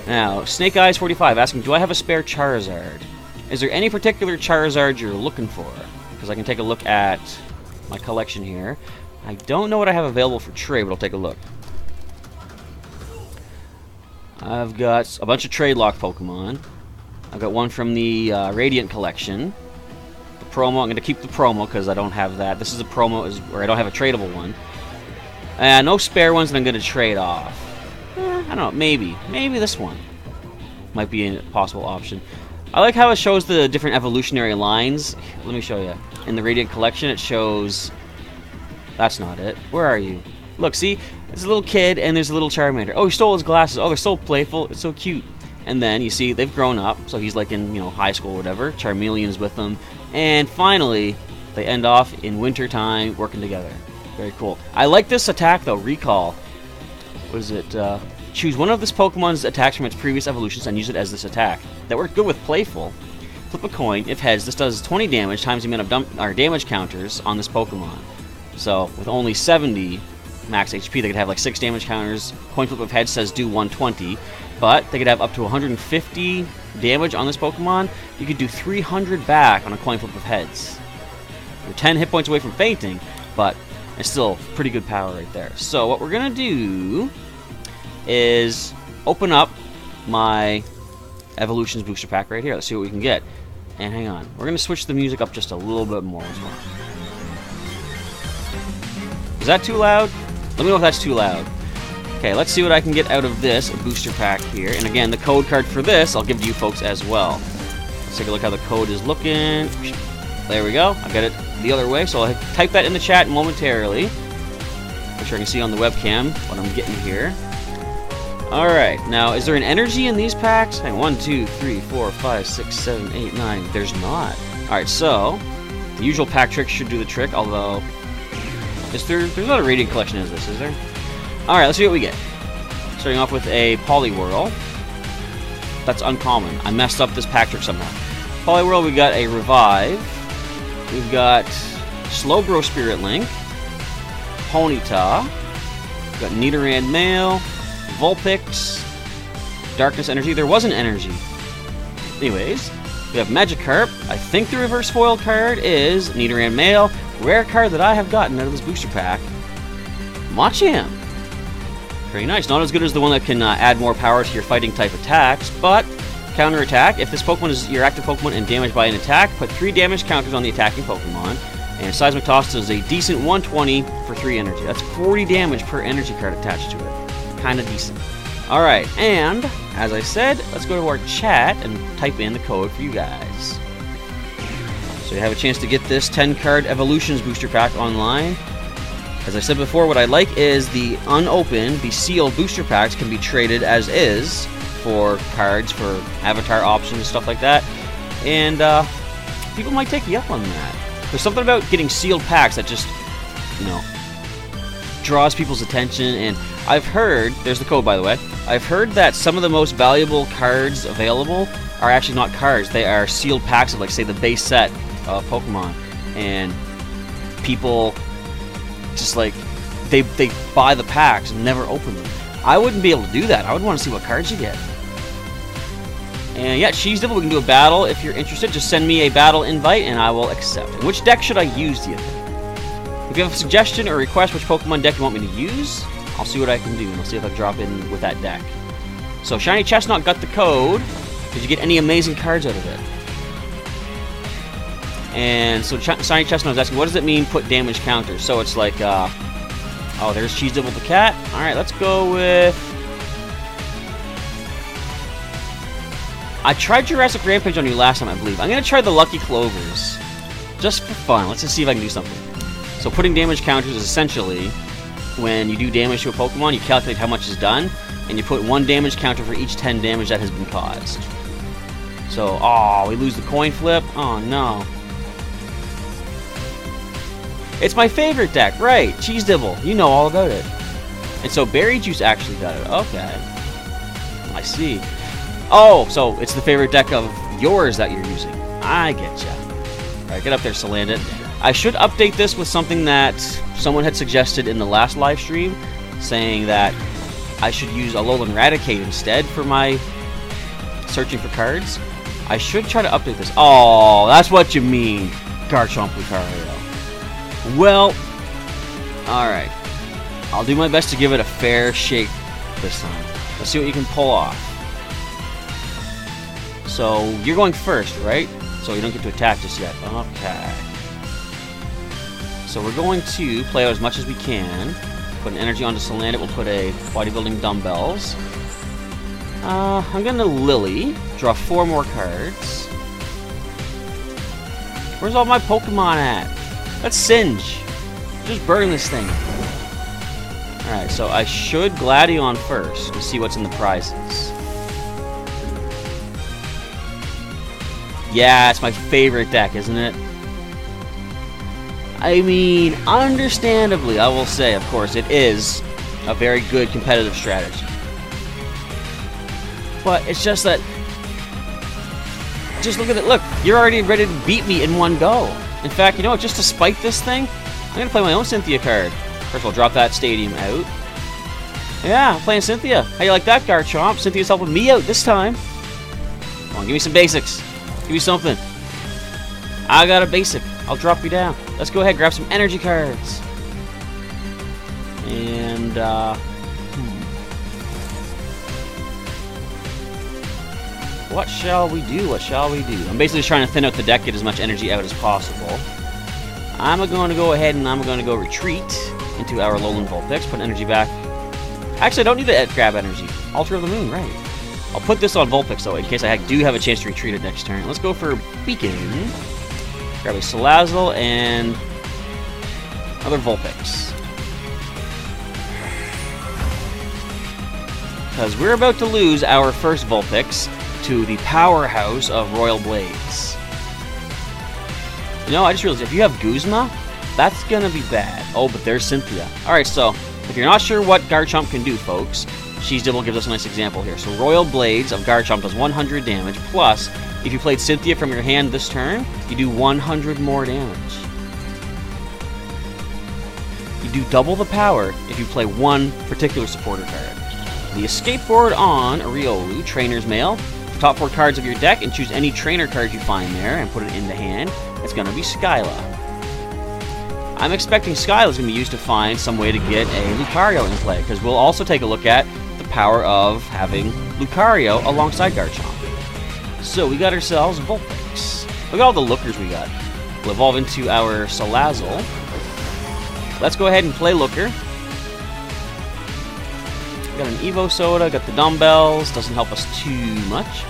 Now, Snake Eyes 45 asking, do I have a spare Charizard? Is there any particular Charizard you're looking for? Because I can take a look at my collection here. I don't know what I have available for trade, but I'll take a look. I've got a bunch of trade lock Pokemon. I've got one from the Radiant collection. The promo, I'm going to keep the promo because I don't have that. This is a promo where I don't have a tradable one. No spare ones that I'm going to trade off. I don't know, maybe. Maybe this one might be a possible option. I like how it shows the different evolutionary lines. Let me show you. In the Radiant collection, it shows... That's not it. Where are you? Look, see? There's a little kid and there's a little Charmander. Oh, he stole his glasses. Oh, they're so playful. It's so cute. And then, you see, they've grown up. So he's like in, high school or whatever. Charmeleon's with them. And finally, they end off in winter time working together. Very cool. I like this attack, though. Recall. What is it? Choose one of this Pokemon's attacks from its previous evolutions and use it as this attack. That worked good with Playful. Flip a coin. If heads, this does 20 damage times the amount of damage counters on this Pokemon. So, with only 70 max HP, they could have like 6 damage counters. Coin flip of heads says do 120. But they could have up to 150 damage on this Pokemon. You could do 300 back on a coin flip of heads. You're 10 hit points away from fainting, but it's still pretty good power right there. So, what we're going to do is open up my Evolutions booster pack right here. Let's see what we can get. And hang on. We're going to switch the music up just a little bit more as well. Is that too loud? Let me know if that's too loud. Okay, let's see what I can get out of this booster pack here. And again, the code card for this I'll give to you folks as well. Let's take a look how the code is looking. There we go. I got it the other way, so I'll type that in the chat momentarily. Make sure I can see on the webcam what I'm getting here. Alright, now is there an energy in these packs? Hang on, 1, 2, 3, 4, 5, 6, 7, 8, 9. There's not. Alright, so the usual pack trick should do the trick, although there's not a Radiant collection as this, is there? Alright, let's see what we get. Starting off with a Poliwhirl. That's uncommon. I messed up this pack trick somehow. Poliwhirl, we got a Revive. We've got Slowbro Spirit Link. Ponyta. We've got Nidoran Male. Vulpix. Darkness Energy. There was an energy. Anyways, we have Magikarp. I think the reverse foil card is Nidoran Male. Rare card that I have gotten out of this booster pack. Machamp. Very nice. Not as good as the one that can add more power to your fighting type attacks, but counter attack. If this Pokemon is your active Pokemon and damaged by an attack, put 3 damage counters on the attacking Pokemon. And Seismic Toss does a decent 120 for 3 energy. That's 40 damage per energy card attached to it. Kind of decent. Alright, and as I said, let's go to our chat and type in the code for you guys. So you have a chance to get this 10-card Evolutions booster pack online. As I said before, what I like is the unopened, the sealed booster packs can be traded as is for cards, for avatar options, stuff like that. And people might take you up on that. There's something about getting sealed packs that just, draws people's attention. And I've heard, there's the code by the way, I've heard that some of the most valuable cards available are actually not cards. They are sealed packs of, like, say, the base set of Pokemon. And people just like they buy the packs and never open them. I wouldn't be able to do that. I would want to see what cards you get. And yeah, Cheese Devil, we can do a battle. If you're interested, just send me a battle invite and I will accept. And which deck should I use, do you think? If you have a suggestion or request which Pokemon deck you want me to use, I'll see what I can do, and I'll see if I can drop in with that deck. So, Shiny Chestnut got the code. Did you get any amazing cards out of it? And so, Shiny Chestnut is asking, what does it mean, put damage counters? So, it's like, oh, there's Cheese Devil the cat. Alright, let's go with... I tried Jurassic Rampage on you last time, I believe. I'm going to try the Lucky Clovers. Just for fun. Let's just see if I can do something. So, putting damage counters is essentially... when you do damage to a Pokemon, you calculate how much is done, and you put 1 damage counter for each 10 damage that has been caused. So, oh, we lose the coin flip? Oh, no. It's my favorite deck, right? Cheese Dibble, you know all about it. And so Berry Juice actually got it. Okay. I see. Oh, so it's the favorite deck of yours that you're using. I get ya. Alright, get up there, Salandit. I should update this with something that someone had suggested in the last live stream, saying that I should use Alolan Raticate instead for my searching for cards. I should try to update this. Oh, that's what you mean, Garchomp Lucario. Well, alright. I'll do my best to give it a fair shake this time. Let's see what you can pull off. So, you're going first, right? So you don't get to attack just yet. Okay. So we're going to play out as much as we can. Put an energy onto Salandit. We'll put a bodybuilding dumbbells. I'm going to Lily. Draw 4 more cards. Where's all my Pokemon at? Let's Singe. Just burn this thing. Alright, so I should Gladion first to see what's in the prizes. Yeah, it's my favorite deck, isn't it? I mean, understandably, I will say, of course, it is a very good competitive strategy. But it's just that... just look at it. Look, you're already ready to beat me in one go. In fact, you know what? Just to spite this thing, I'm going to play my own Cynthia card. First of all, drop that Stadium out. Yeah, I'm playing Cynthia. How you like that, Garchomp? Cynthia's helping me out this time. Come on, give me some basics. Give me something. I got a basic. I'll drop you down. Let's go ahead, grab some energy cards. And, what shall we do? What shall we do? I'm basically trying to thin out the deck, get as much energy out as possible. I'm going to go ahead and I'm going to go retreat into our Alolan Vulpix, put energy back. Actually, I don't need to grab energy. Altar of the Moon, right. I'll put this on Vulpix, though, in case I do have a chance to retreat it next turn. Let's go for Beacon. Grab a Salazzle and another Vulpix. Because we're about to lose our first Vulpix to the powerhouse of Royal Blades. You know, I just realized if you have Guzma, that's gonna be bad. Oh, but there's Cynthia. Alright, so if you're not sure what Garchomp can do, folks, Cheese Dibble gives us a nice example here. So Royal Blades of Garchomp does 100 damage, plus if you played Cynthia from your hand this turn, you do 100 more damage. You do double the power if you play one particular supporter card. The escape board on Riolu, Trainer's Mail. The top 4 cards of your deck, and choose any trainer card you find there and put it in the hand. It's going to be Skyla. I'm expecting Skyla is going to be used to find some way to get a Lucario in play, because we'll also take a look at the power of having Lucario alongside Garchomp. So we got ourselves Vulpix. Look at all the lookers we got. We'll evolve into our Salazzle. Let's go ahead and play Looker. Got an Evo Soda, got the dumbbells, doesn't help us too much.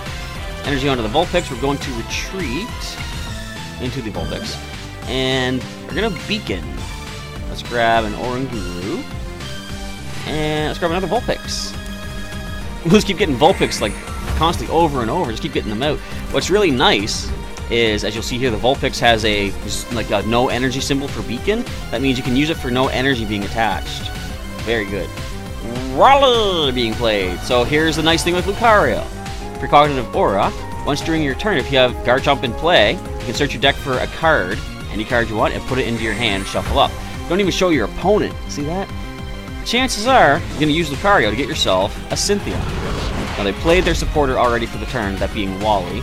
Energy onto the Vulpix, we're going to retreat into the Vulpix. And we're going to Beacon. Let's grab an Oranguru. And let's grab another Vulpix. We'll just keep getting Vulpix like constantly over and over, just keep getting them out. What's really nice is, as you'll see here, the Vulpix has a no energy symbol for Beacon. That means you can use it for no energy being attached. Very good. Roller being played. So here's the nice thing with Lucario. Precognitive Aura. Once during your turn, if you have Garchomp in play, you can search your deck for a card, any card you want, and put it into your hand, shuffle up. Don't even show your opponent. See that? Chances are you're going to use Lucario to get yourself a Cynthia. Now, they played their supporter already for the turn, that being Wally.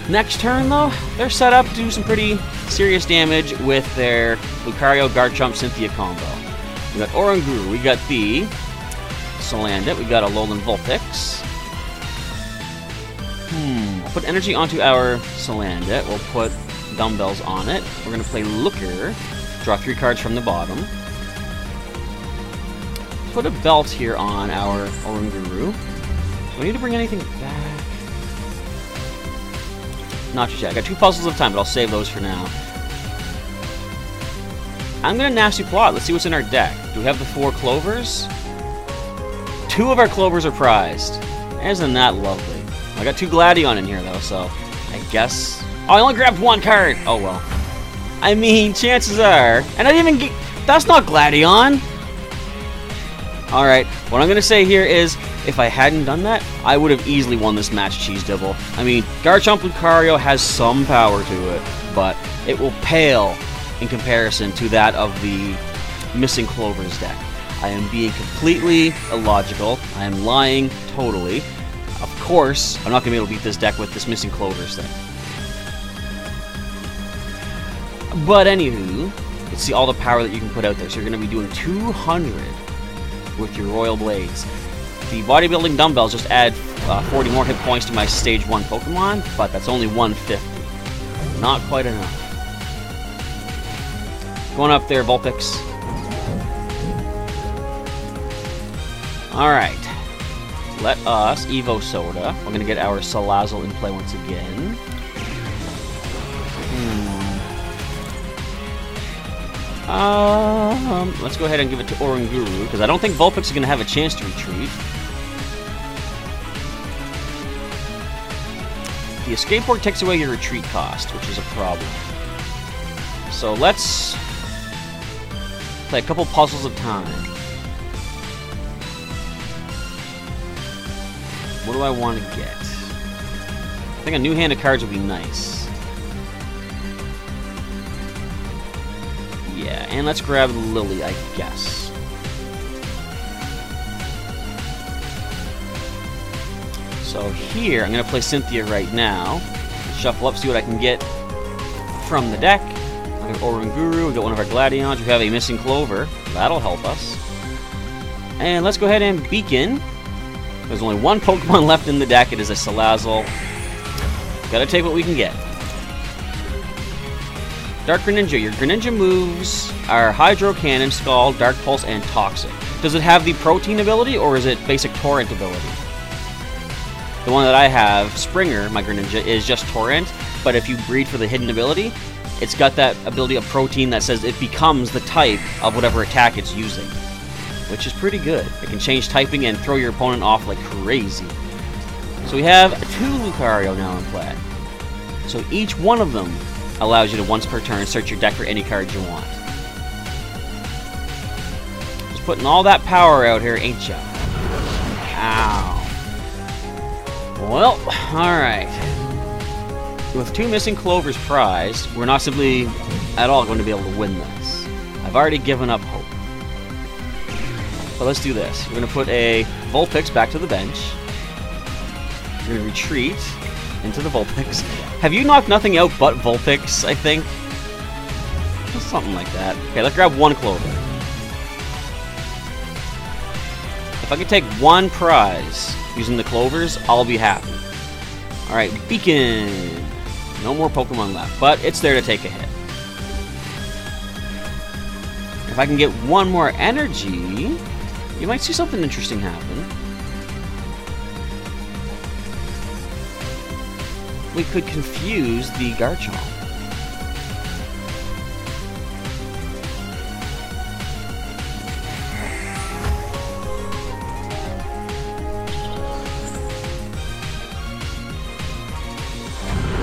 Next turn, though, they're set up to do some pretty serious damage with their Lucario, Garchomp, Cynthia combo. We got Oranguru, we got the Salandit, we got a Alolan Vulpix. We'll put energy onto our Salandit, we'll put dumbbells on it. We're going to play Looker, draw 3 cards from the bottom. Put a belt here on our Oranguru. Do we need to bring anything back? Not just yet. I got 2 puzzles of time, but I'll save those for now. I'm gonna nasty plot. Let's see what's in our deck. Do we have the 4 clovers? 2 of our clovers are prized. Isn't that lovely? I got 2 Gladion in here though, so I guess. Oh, I only grabbed 1 card. Oh well. I mean, chances are, and I didn't even get. That's not Gladion. Alright, what I'm going to say here is, if I hadn't done that, I would have easily won this match, Cheese Dibble. I mean, Garchomp Lucario has some power to it, but it will pale in comparison to that of the Missing Clovers deck. I am being completely illogical. I am lying totally. Of course, I'm not going to be able to beat this deck with this Missing Clovers thing. But anywho, let's see all the power that you can put out there. So you're going to be doing 200 with your Royal Blades. The bodybuilding dumbbells just add 40 more hit points to my stage 1 Pokemon, but that's only 150. Not quite enough. Going up there, Vulpix. Alright. Let us Evo Soda. We're going to get our Salazzle in play once again. Let's go ahead and give it to Oranguru, because I don't think Vulpix is going to have a chance to retreat. The Escape Board takes away your retreat cost, which is a problem. So let's play a couple puzzles of time. What do I want to get? I think a new hand of cards would be nice. Yeah, and let's grab Lily, I guess. So here, I'm going to play Cynthia right now. Shuffle up, see what I can get from the deck. I got Oranguru, we got one of our Gladions, we have a Missing Clover. That'll help us. And let's go ahead and Beacon. There's only 1 Pokemon left in the deck, it is a Salazzle. Gotta take what we can get. Dark Greninja. Your Greninja moves are Hydro Cannon, Scald, Dark Pulse, and Toxic. Does it have the Protein ability, or is it basic Torrent ability? The one that I have, Springer, my Greninja, is just Torrent, but if you breed for the hidden ability, it's got that ability of Protein that says it becomes the type of whatever attack it's using, which is pretty good. It can change typing and throw your opponent off like crazy. So we have 2 Lucario now in play. So each one of them allows you to once per turn search your deck for any cards you want. Just putting all that power out here, ain't ya? Ow. Well, alright. With 2 Missing Clovers prized, we're not simply at all going to be able to win this. I've already given up hope. But let's do this. We're going to put a Vulpix back to the bench. We're going to retreat into the Vulpix. Have you knocked nothing out but Vulpix, I think? Something like that. Okay, let's grab 1 Clover. If I could take 1 prize using the Clovers, I'll be happy. Alright, Beacon. No more Pokemon left, but it's there to take a hit. If I can get 1 more energy, you might see something interesting happen. We could confuse the Garchomp.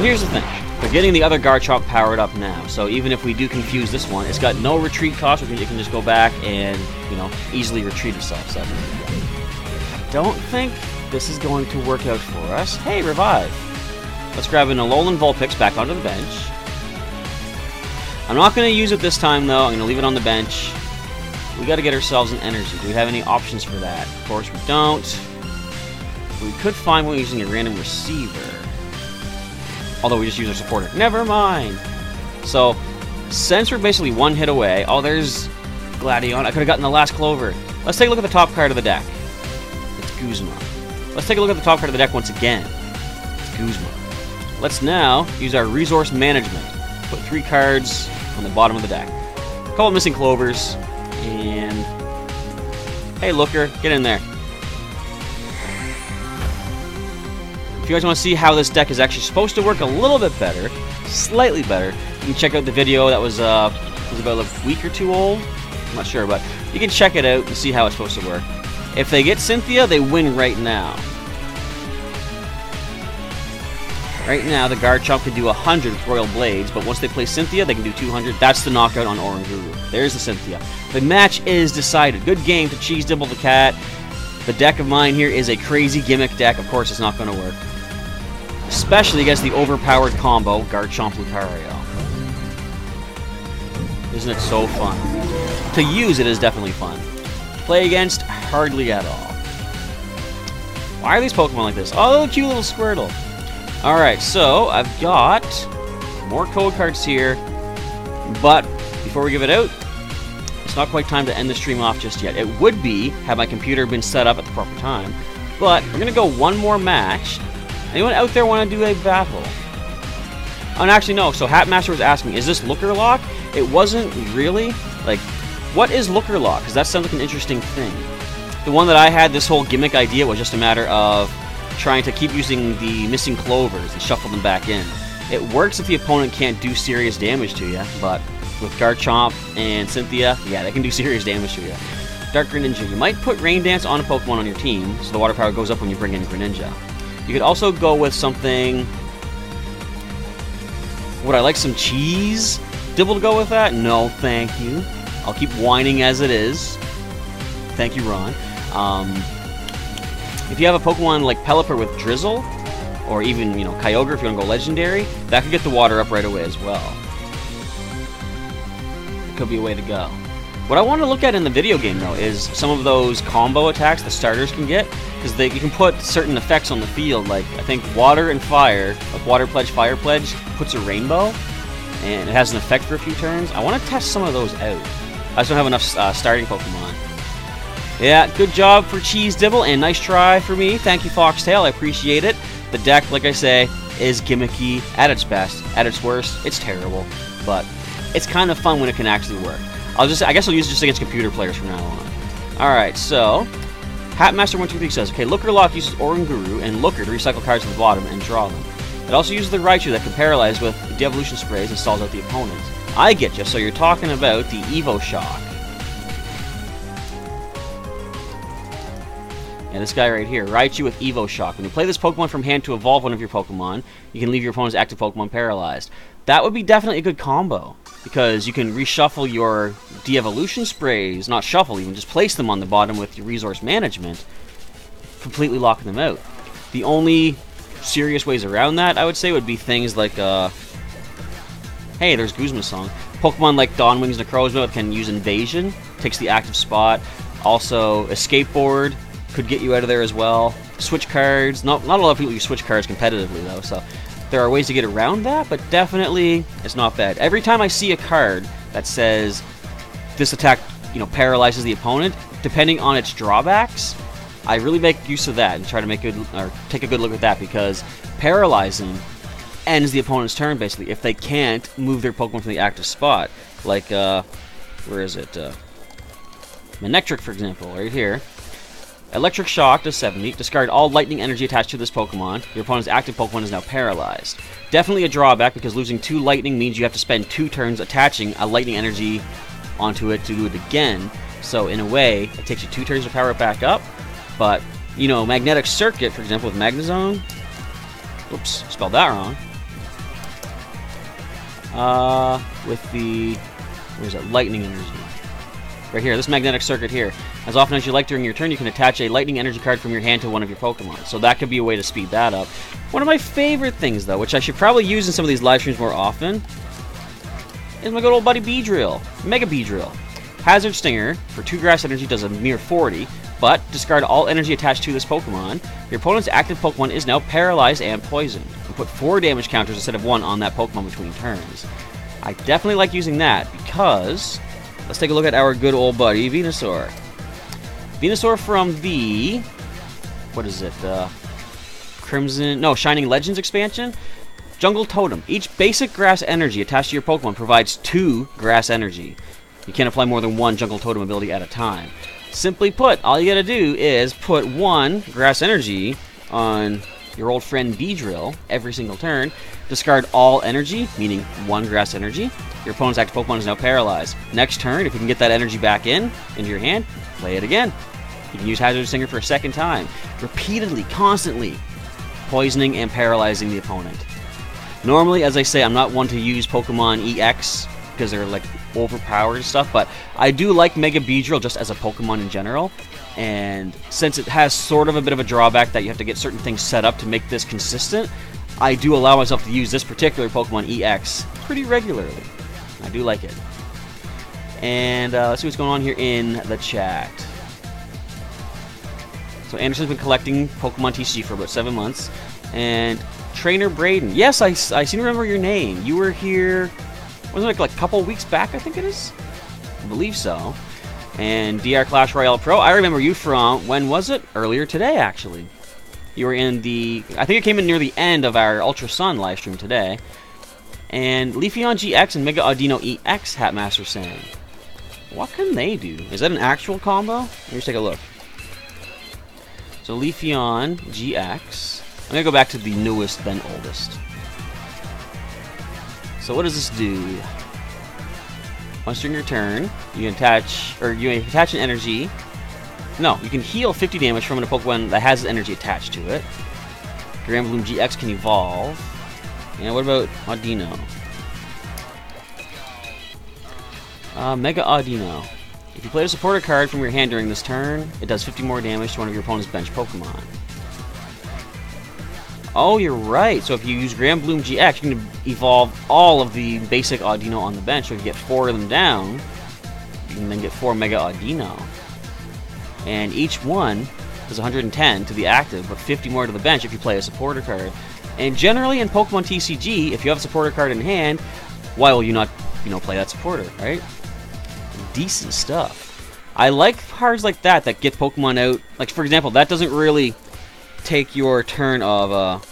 Here's the thing. We're getting the other Garchomp powered up now, so even if we do confuse this one, it's got no retreat cost. It can just go back and, you know, easily retreat itself. So I don't think this is going to work out for us. Hey, Revive. Let's grab an Alolan Vulpix back onto the bench. I'm not going to use it this time, though. I'm going to leave it on the bench. We got to get ourselves an energy. Do we have any options for that? Of course we don't. We could find one using a random receiver. Although we just use our supporter. Never mind. So, since we're basically one hit away... Oh, there's Gladion. I could have gotten the last Clover. Let's take a look at the top card of the deck. It's Guzma. Let's take a look at the top card of the deck once again. It's Guzma. Let's now use our resource management. Put 3 cards on the bottom of the deck. A couple of missing Clovers. And... Hey, Looker. Get in there. If you guys want to see how this deck is actually supposed to work a little bit better, slightly better, you can check out the video that was about a week or 2 old. I'm not sure, but you can check it out and see how it's supposed to work. If they get Cynthia, they win right now. Right now, the Garchomp can do 100 with Royal Blades, but once they play Cynthia, they can do 200. That's the knockout on Oranguru. There's the Cynthia. The match is decided. Good game to Cheese Dibble the Cat. The deck of mine here is a crazy gimmick deck. Of course, it's not going to work. Especially against the overpowered combo, Garchomp Lucario. Isn't it so fun? To use, it is definitely fun. Play against, hardly at all. Why are these Pokemon like this? Oh, cute little Squirtle. Alright, so I've got more code cards here. But before we give it out, it's not quite time to end the stream off just yet. It would be, had my computer been set up at the proper time. But we're going to go one more match. Anyone out there want to do a battle? Oh, and actually, no. So Hatmaster was asking, is this Looker Lock? It wasn't really. Like, what is Looker Lock? Because that sounds like an interesting thing. The one that I had, this whole gimmick idea was just a matter of trying to keep using the missing Clovers and shuffle them back in. It works if the opponent can't do serious damage to you, but with Garchomp and Cynthia, yeah, they can do serious damage to you. Dark Greninja. You might put Rain Dance on a Pokemon on your team, so the water power goes up when you bring in Greninja. You could also go with something... Would I like some cheese Dibble to go with that? No, thank you. I'll keep whining as it is. Thank you, Ron. If you have a Pokemon like Pelipper with Drizzle, or even, you know, Kyogre if you want to go Legendary, that could get the water up right away as well. It could be a way to go. What I want to look at in the video game, though, is some of those combo attacks the starters can get, because you can put certain effects on the field, like, I think Water and Fire, like Water Pledge, Fire Pledge, puts a rainbow, and it has an effect for a few turns. I want to test some of those out. I just don't have enough starting Pokemon. Yeah, good job for Cheese Dibble, and nice try for me. Thank you, Foxtail, I appreciate it. The deck, like I say, is gimmicky at its best. At its worst, it's terrible, but it's kind of fun when it can actually work. I guess I'll use it just against computer players from now on. Alright, so Hatmaster123 says, okay, Looker Lock uses Oranguru and Looker to recycle cards to the bottom and draw them. It also uses the Raichu that can paralyze with de-evolution sprays and stalls out the opponent. I get you, so you're talking about the Evo Shock. Yeah, this guy right here, Raichu with Evo Shock. When you play this Pokemon from hand to evolve one of your Pokemon, you can leave your opponent's active Pokemon paralyzed. That would be definitely a good combo, because you can reshuffle your de-evolution sprays, not shuffle even, just place them on the bottom with your resource management, completely locking them out. The only serious ways around that, I would say, would be things like, hey, there's Guzma's song. Pokemon like Dawnwing's Necrozma can use Invasion, takes the active spot. Also, Escape Board could get you out of there as well. Switch cards, not a lot of people use switch cards competitively though, so there are ways to get around that, but definitely it's not bad. Every time I see a card that says this attack, you know, paralyzes the opponent, depending on its drawbacks, I really make use of that and try to take a good look at that, because paralyzing ends the opponent's turn basically if they can't move their Pokemon from the active spot. Like where is it? Manectric, for example, right here. Electric Shock does 70. Discard all lightning energy attached to this Pokemon. Your opponent's active Pokemon is now paralyzed. Definitely a drawback, because losing 2 lightning means you have to spend 2 turns attaching a lightning energy onto it to do it again. So in a way, it takes you 2 turns to power it back up. But, you know, Magnetic Circuit, for example, with Magnezone. Oops, spelled that wrong. With the... where's that? Lightning energy. Right here, this Magnetic Circuit here. As often as you like during your turn, you can attach a Lightning Energy card from your hand to one of your Pokemon. So that could be a way to speed that up. One of my favorite things, though, which I should probably use in some of these live streams more often, is my good old buddy Beedrill. Mega Beedrill. Hazard Stinger for 2 grass energy does a mere 40, but discard all energy attached to this Pokemon. Your opponent's active Pokemon is now paralyzed and poisoned. You put 4 damage counters instead of 1 on that Pokemon between turns. I definitely like using that because let's take a look at our good old buddy Venusaur. Venusaur from the, what is it? Shining Legends expansion. Jungle Totem. Each basic grass energy attached to your Pokemon provides 2 grass energy. You can't apply more than 1 Jungle Totem ability at a time. Simply put, all you gotta do is put 1 grass energy on your old friend Beedrill every single turn. Discard all energy, meaning 1 grass energy. Your opponent's active Pokemon is now paralyzed. Next turn, if you can get that energy back into your hand, play it again. You can use Hazard Stinger for a second time. Repeatedly, constantly, poisoning and paralyzing the opponent. Normally, as I say, I'm not one to use Pokemon EX because they're like overpowered and stuff, but I do like Mega Beedrill just as a Pokemon in general. And since it has sort of a bit of a drawback that you have to get certain things set up to make this consistent, I do allow myself to use this particular Pokemon EX pretty regularly. I do like it. And let's see what's going on here in the chat. So Anderson's been collecting Pokemon TCG for about 7 months. And Trainer Braden. Yes, I seem to remember your name. You were here, wasn't it like a couple weeks back, I think it is? I believe so. And DR Clash Royale Pro. I remember you from, when was it? Earlier today, actually. You were in the, I think it came in near the end of our Ultra Sun live stream today. And Leafeon GX and Mega Audino EX, Hatmaster saying. What can they do? Is that an actual combo? Let me just take a look. So Leafeon GX. I'm going to go back to the newest, then oldest. So what does this do? Once during your turn, you attach an energy. No, you can heal 50 damage from a Pokemon that has energy attached to it. Grand Bloom GX can evolve. And what about Audino? Mega Audino. If you play a supporter card from your hand during this turn, it does 50 more damage to one of your opponent's bench Pokemon. Oh, you're right. So if you use Grand Bloom GX, you can evolve all of the basic Audino on the bench. So if you get 4 of them down, you can then get 4 Mega Audino. And each one does 110 to the active, but 50 more to the bench if you play a supporter card. And generally in Pokemon TCG, if you have a supporter card in hand, why will you not, play that supporter, right? Decent stuff. I like cards like that get Pokemon out. Like, for example, that doesn't really take your turn of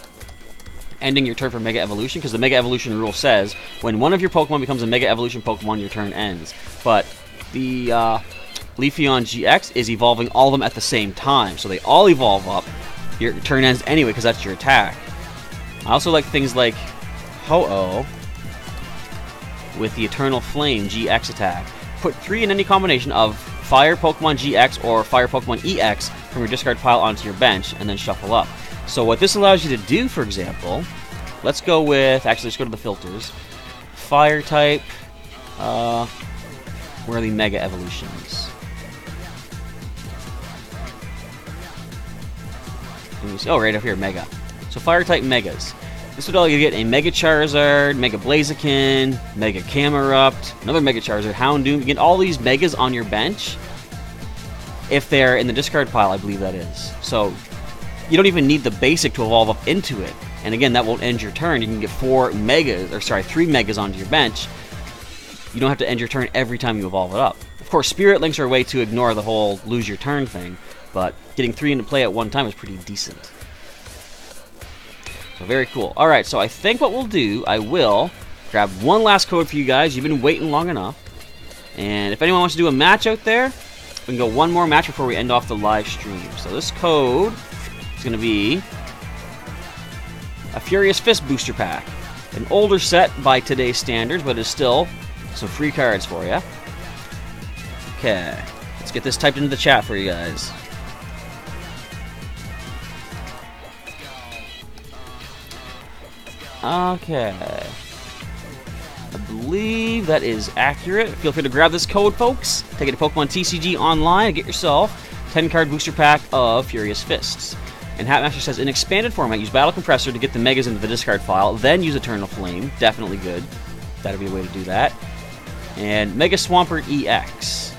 ending your turn for Mega Evolution, because the Mega Evolution rule says when one of your Pokemon becomes a Mega Evolution Pokemon, your turn ends. But the Leafeon GX is evolving all of them at the same time, so they all evolve up. Your turn ends anyway, because that's your attack. I also like things like Ho-Oh with the Eternal Flame GX attack. Put 3 in any combination of Fire Pokemon GX or Fire Pokemon EX from your discard pile onto your bench, and then shuffle up. So what this allows you to do, for example, let's go with, actually let's go to the filters. Fire type, where are the Mega Evolutions? Oh, right up here, Mega. So Fire type Megas. This would allow you to get a Mega Charizard, Mega Blaziken, Mega Camerupt, another Mega Charizard, Houndoom. You get all these Megas on your bench if they're in the discard pile, I believe that is. So you don't even need the basic to evolve up into it. And again, that won't end your turn. You can get 3 Megas onto your bench. You don't have to end your turn every time you evolve it up. Of course, Spirit Links are a way to ignore the whole lose your turn thing, but getting 3 into play at one time is pretty decent. So very cool. Alright, so I think what we'll do, I will grab one last code for you guys. You've been waiting long enough. And if anyone wants to do a match out there, we can go one more match before we end off the live stream. So this code is going to be a Furious Fist booster pack. An older set by today's standards, but it's still some free cards for you. Okay, let's get this typed into the chat for you guys. Okay. I believe that is accurate. Feel free to grab this code, folks. Take it to Pokemon TCG Online and get yourself 10-card booster pack of Furious Fists. And Hatmaster says, in expanded format, use Battle Compressor to get the Megas into the discard file, then use Eternal Flame. Definitely good. That'd be a way to do that. And Mega Swampert EX.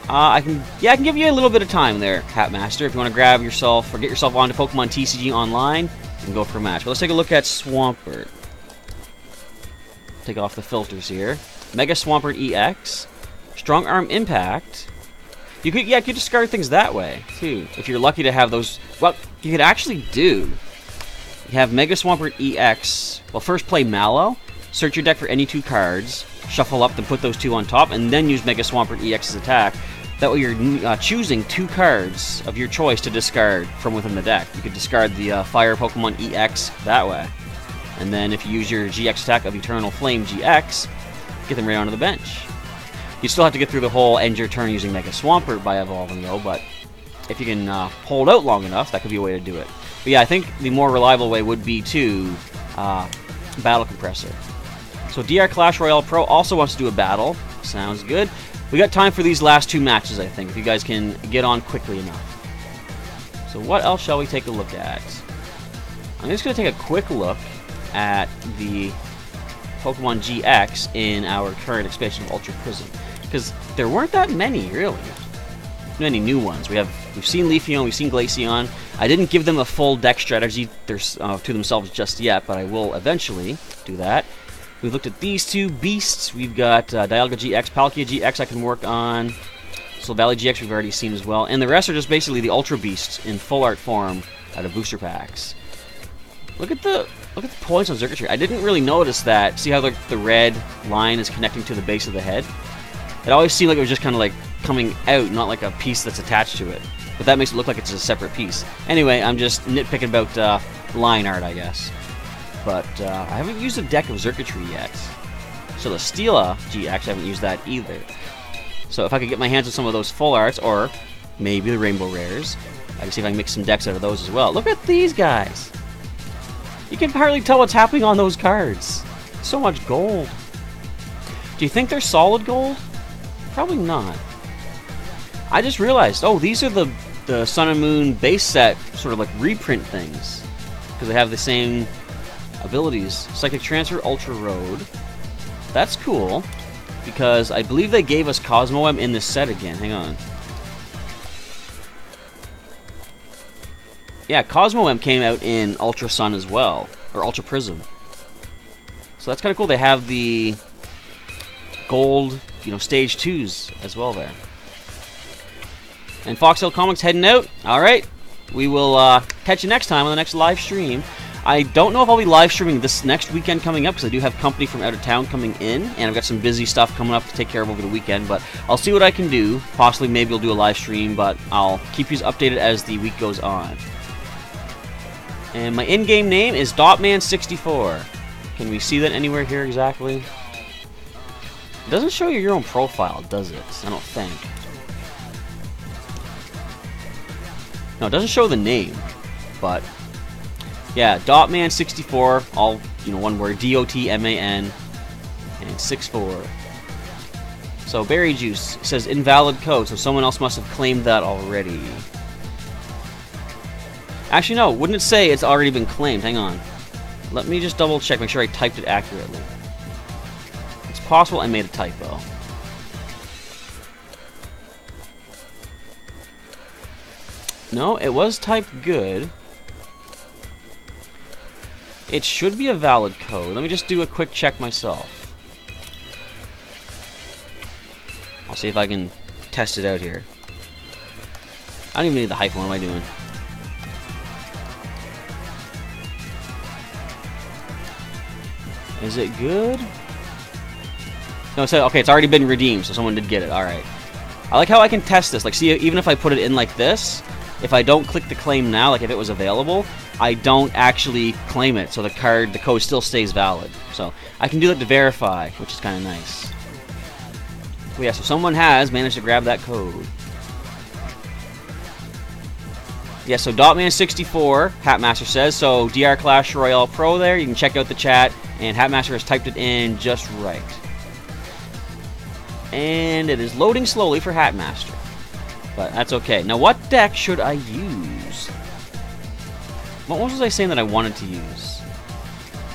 I can give you a little bit of time there, Hatmaster. If you want to grab yourself or get yourself onto Pokemon TCG Online, you can go for a match. But let's take a look at Swampert. Take off the filters here. Mega Swampert EX. Strong Arm Impact. You could discard things that way, too. If you're lucky to have those. Well, you could actually do. You have Mega Swampert EX. Well, first play Mallow. Search your deck for any 2 cards. Shuffle up, then put those 2 on top, and then use Mega Swampert EX's attack. That way you're choosing 2 cards of your choice to discard from within the deck. You could discard the Fire Pokemon EX that way. And then if you use your GX attack of Eternal Flame GX, get them right onto the bench. You still have to get through the whole end your turn using Mega Swampert by evolving though, but if you can hold out long enough, that could be a way to do it. But yeah, I think the more reliable way would be to Battle Compressor. So DR Clash Royale Pro also wants to do a battle. Sounds good. We got time for these last 2 matches, I think, if you guys can get on quickly enough. So what else shall we take a look at? I'm just going to take a quick look at the Pokemon GX in our current expansion of Ultra Prism, because there weren't that many, really. Many new ones. We've seen Leafeon, we've seen Glaceon. I didn't give them a full deck strategy to themselves just yet, but I will eventually do that. We've looked at these 2 beasts. We've got Dialga GX, Palkia GX I can work on. Silvally GX we've already seen as well. And the rest are just basically the Ultra Beasts in full art form out of booster packs. Look at the points on circuitry. I didn't really notice that. See how the red line is connecting to the base of the head? It always seemed like it was just kind of like coming out, not like a piece that's attached to it. But that makes it look like it's a separate piece. Anyway, I'm just nitpicking about line art, I guess. But I haven't used a deck of circuitry yet. So the Steela GX, I haven't used that either. So if I could get my hands on some of those full arts, or maybe the Rainbow Rares, I can see if I can make some decks out of those as well. Look at these guys! You can hardly tell what's happening on those cards. So much gold. Do you think they're solid gold? Probably not. I just realized, oh, these are the Sun and Moon base set sort of like reprint things. Because they have the same abilities. Psychic Transfer, Ultra Road. That's cool. Because I believe they gave us Cosmoem in this set again. Hang on. Yeah, Cosmoem came out in Ultra Sun as well. Or Ultra Prism. So that's kind of cool. They have the gold, stage 2s as well there. And Foxtail Comics heading out. Alright. We will catch you next time on the next live stream. I don't know if I'll be live streaming this next weekend coming up, because I do have company from out of town coming in, and I've got some busy stuff coming up to take care of over the weekend, but I'll see what I can do. Possibly maybe I'll do a live stream, but I'll keep you updated as the week goes on. And my in-game name is Dotman64. Can we see that anywhere here exactly? It doesn't show you your own profile, does it? I don't think. No, it doesn't show the name, but yeah, Dotman64, all one word, D-O-T-M-A-N, and 64. So Berry Juice says invalid code, so someone else must have claimed that already. Actually, no, wouldn't it say it's already been claimed? Hang on. Let me just double check, make sure I typed it accurately. It's possible I made a typo. No, it was typed good. It should be a valid code. Let me just do a quick check myself. I'll see if I can test it out here. I don't even need the hyphen. What am I doing? Is it good? No, so okay, it's already been redeemed, so someone did get it. Alright. I like how I can test this. Like, see, even if I put it in like this, if I don't click the claim now, like if it was available, I don't actually claim it, so the code still stays valid. So I can do that to verify, which is kind of nice. But yeah, so someone has managed to grab that code. Yeah, so Dotman64, Hatmaster says, so DR Clash Royale Pro there, you can check out the chat, and Hatmaster has typed it in just right. And it is loading slowly for Hatmaster. But that's okay. Now, what deck should I use? What was I saying that I wanted to use?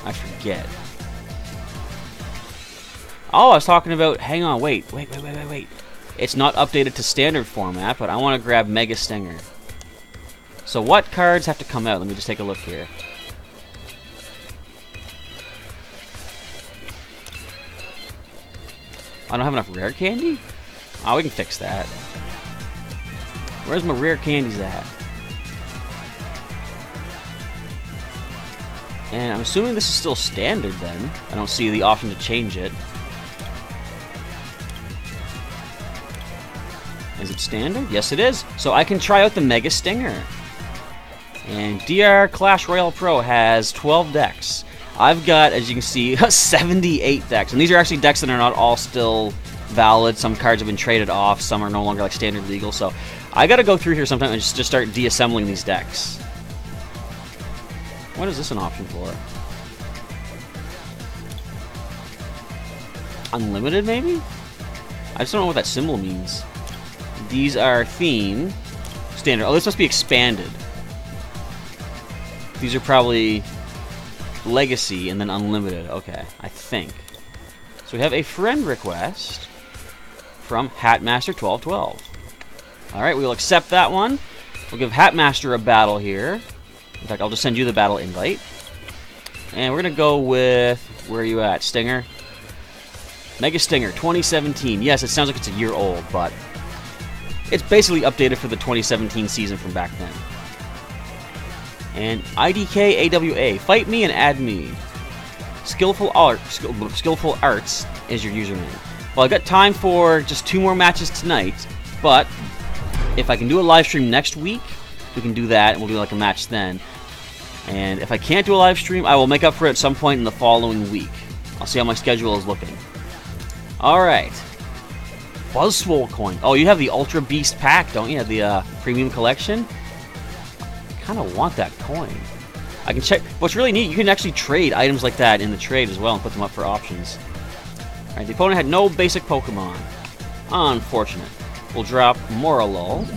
I forget. Oh, I was talking about... Hang on, wait. It's not updated to standard format, but I want to grab Mega Stinger. So what cards have to come out? Let me just take a look here. I don't have enough rare candy? Oh, we can fix that. Where's my rare candies at? And I'm assuming this is still standard then. I don't see the option to change it. Is it standard? Yes, it is. So I can try out the Mega Stinger. And DR Clash Royale Pro has 12 decks. I've got, as you can see, 78 decks. And these are actually decks that are not all still valid. Some cards have been traded off. Some are no longer like standard legal. So I got to go through here sometime and just start deassembling these decks. What is this an option for? Unlimited, maybe? I just don't know what that symbol means. These are theme. Standard. Oh, this must be expanded. These are probably legacy and then unlimited. Okay, I think. So we have a friend request from Hatmaster1212. Alright, we'll accept that one. We'll give Hatmaster a battle here. In fact, I'll just send you the battle invite. And we're going to go with... Where are you at, Stinger? Mega Stinger, 2017. Yes, it sounds like it's a year old, but... It's basically updated for the 2017 season from back then. And IDK AWA, fight me and add me. Skillful Arts is your username. Well, I got time for just 2 more matches tonight, but if I can do a live stream next week, we can do that, and we'll do like a match then. And if I can't do a live stream, I will make up for it at some point in the following week. I'll see how my schedule is looking. Alright. Buzzswole coin. Oh, you have the Ultra Beast pack, don't you? The premium collection? Kind of want that coin. I can check. What's really neat, you can actually trade items like that in the trade as well and put them up for options. Alright, the opponent had no basic Pokemon. Unfortunate. We'll drop Moralol.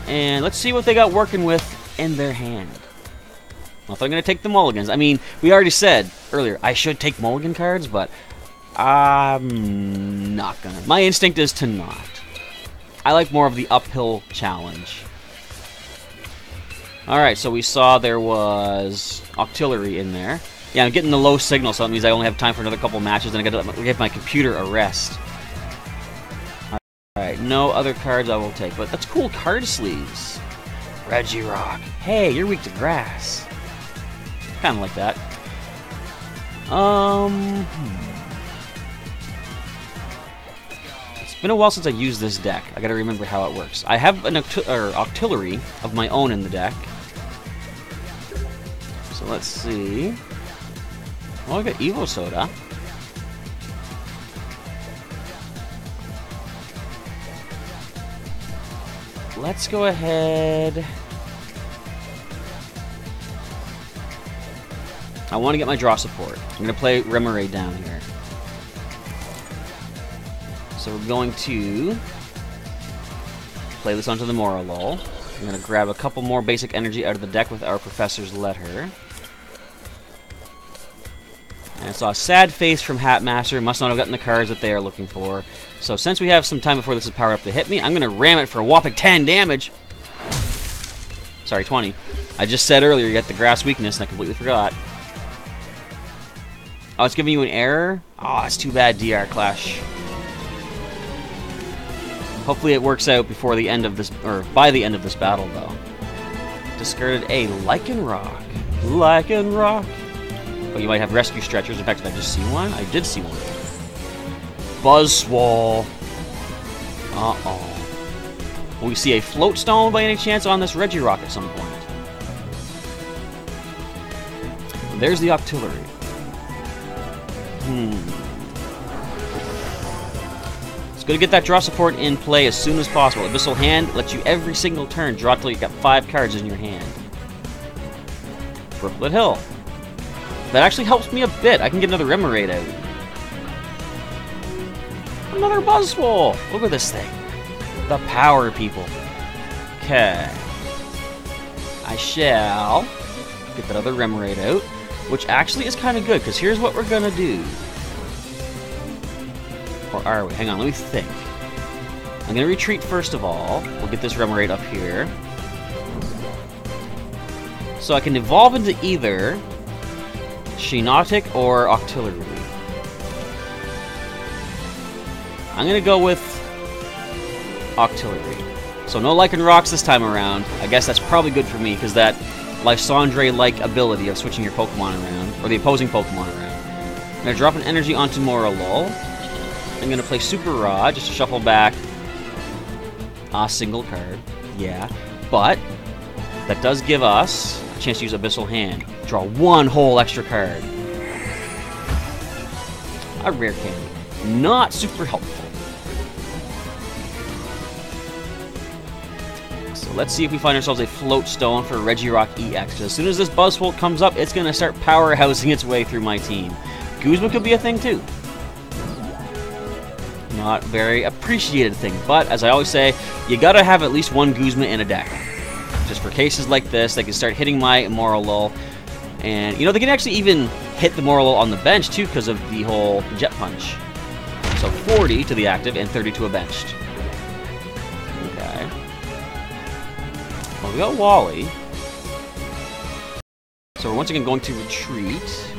And let's see what they got working with in their hand. Well, if I'm going to take the mulligans, I mean, we already said earlier, I should take mulligan cards, but I'm not going to. My instinct is to not. I like more of the uphill challenge. Alright, so we saw there was Octillery in there. Yeah, I'm getting the low signal, so that means I only have time for another couple matches, and I got to give my computer a rest. Alright, no other cards I will take, but that's cool card sleeves. Regirock. Hey, you're weak to grass. Kind of like that. It's been a while since I used this deck. I gotta remember how it works. I have an Octillery of my own in the deck. So let's see. Well, I got Evo Soda. Let's go ahead. I want to get my draw support. I'm going to play Remoraid down here. So we're going to play this onto the Moralol. I'm going to grab a couple more basic energy out of the deck with our Professor's Letter. And I saw a sad face from Hatmaster. Must not have gotten the cards that they are looking for. So since we have some time before this is powered up to hit me, I'm going to ram it for a whopping 10 damage. Sorry, 20. I just said earlier you got the grass weakness, and I completely forgot. Oh, it's giving you an error? Oh, that's too bad, DR Clash. Hopefully it works out before the end of this, or by the end of this battle, though. Discarded a Lycanroc. Lycanroc. Oh, you might have rescue stretchers. In fact, did I just see one? I did see one. Buzzswole. Uh-oh. Will we see a Float Stone by any chance on this Regirock at some point? There's the Octillery. It's good to get that draw support in play as soon as possible. Abyssal Hand lets you every single turn draw till you got 5 cards in your hand. Brooklet Hill. That actually helps me a bit. I can get another Remoraid out. Another Buzzwole! Look at this thing. The power, people. Okay. I shall get that other Remoraid out, which actually is kind of good, because here's what we're going to do. Or are we? Hang on, let me think. I'm gonna retreat first of all. We'll get this Remoraid up here. So I can evolve into either Shiinotic or Octillery. I'm gonna go with Octillery. So no Lycanrocs this time around. I guess that's probably good for me, because that Lysandre-like ability of switching your Pokemon around, or the opposing Pokemon around. I'm gonna drop an energy onto Morolol. I'm gonna play Super Rod just to shuffle back a single card. Yeah, but that does give us a chance to use Abyssal Hand. Draw one whole extra card. A rare candy. Not super helpful. So let's see if we find ourselves a Float Stone for Regirock EX. As soon as this Buzzwolt comes up, it's going to start powerhousing its way through my team. Guzma could be a thing too. Not very appreciated thing, but as I always say, you gotta have at least one Guzma in a deck. Just for cases like this, they can start hitting my Morolol. And, you know, they can actually even hit the Morolol on the bench too, because of the whole Jet Punch. So 40 to the active and 30 to a benched. Okay. Well, we got Wally. So we're once again going to retreat.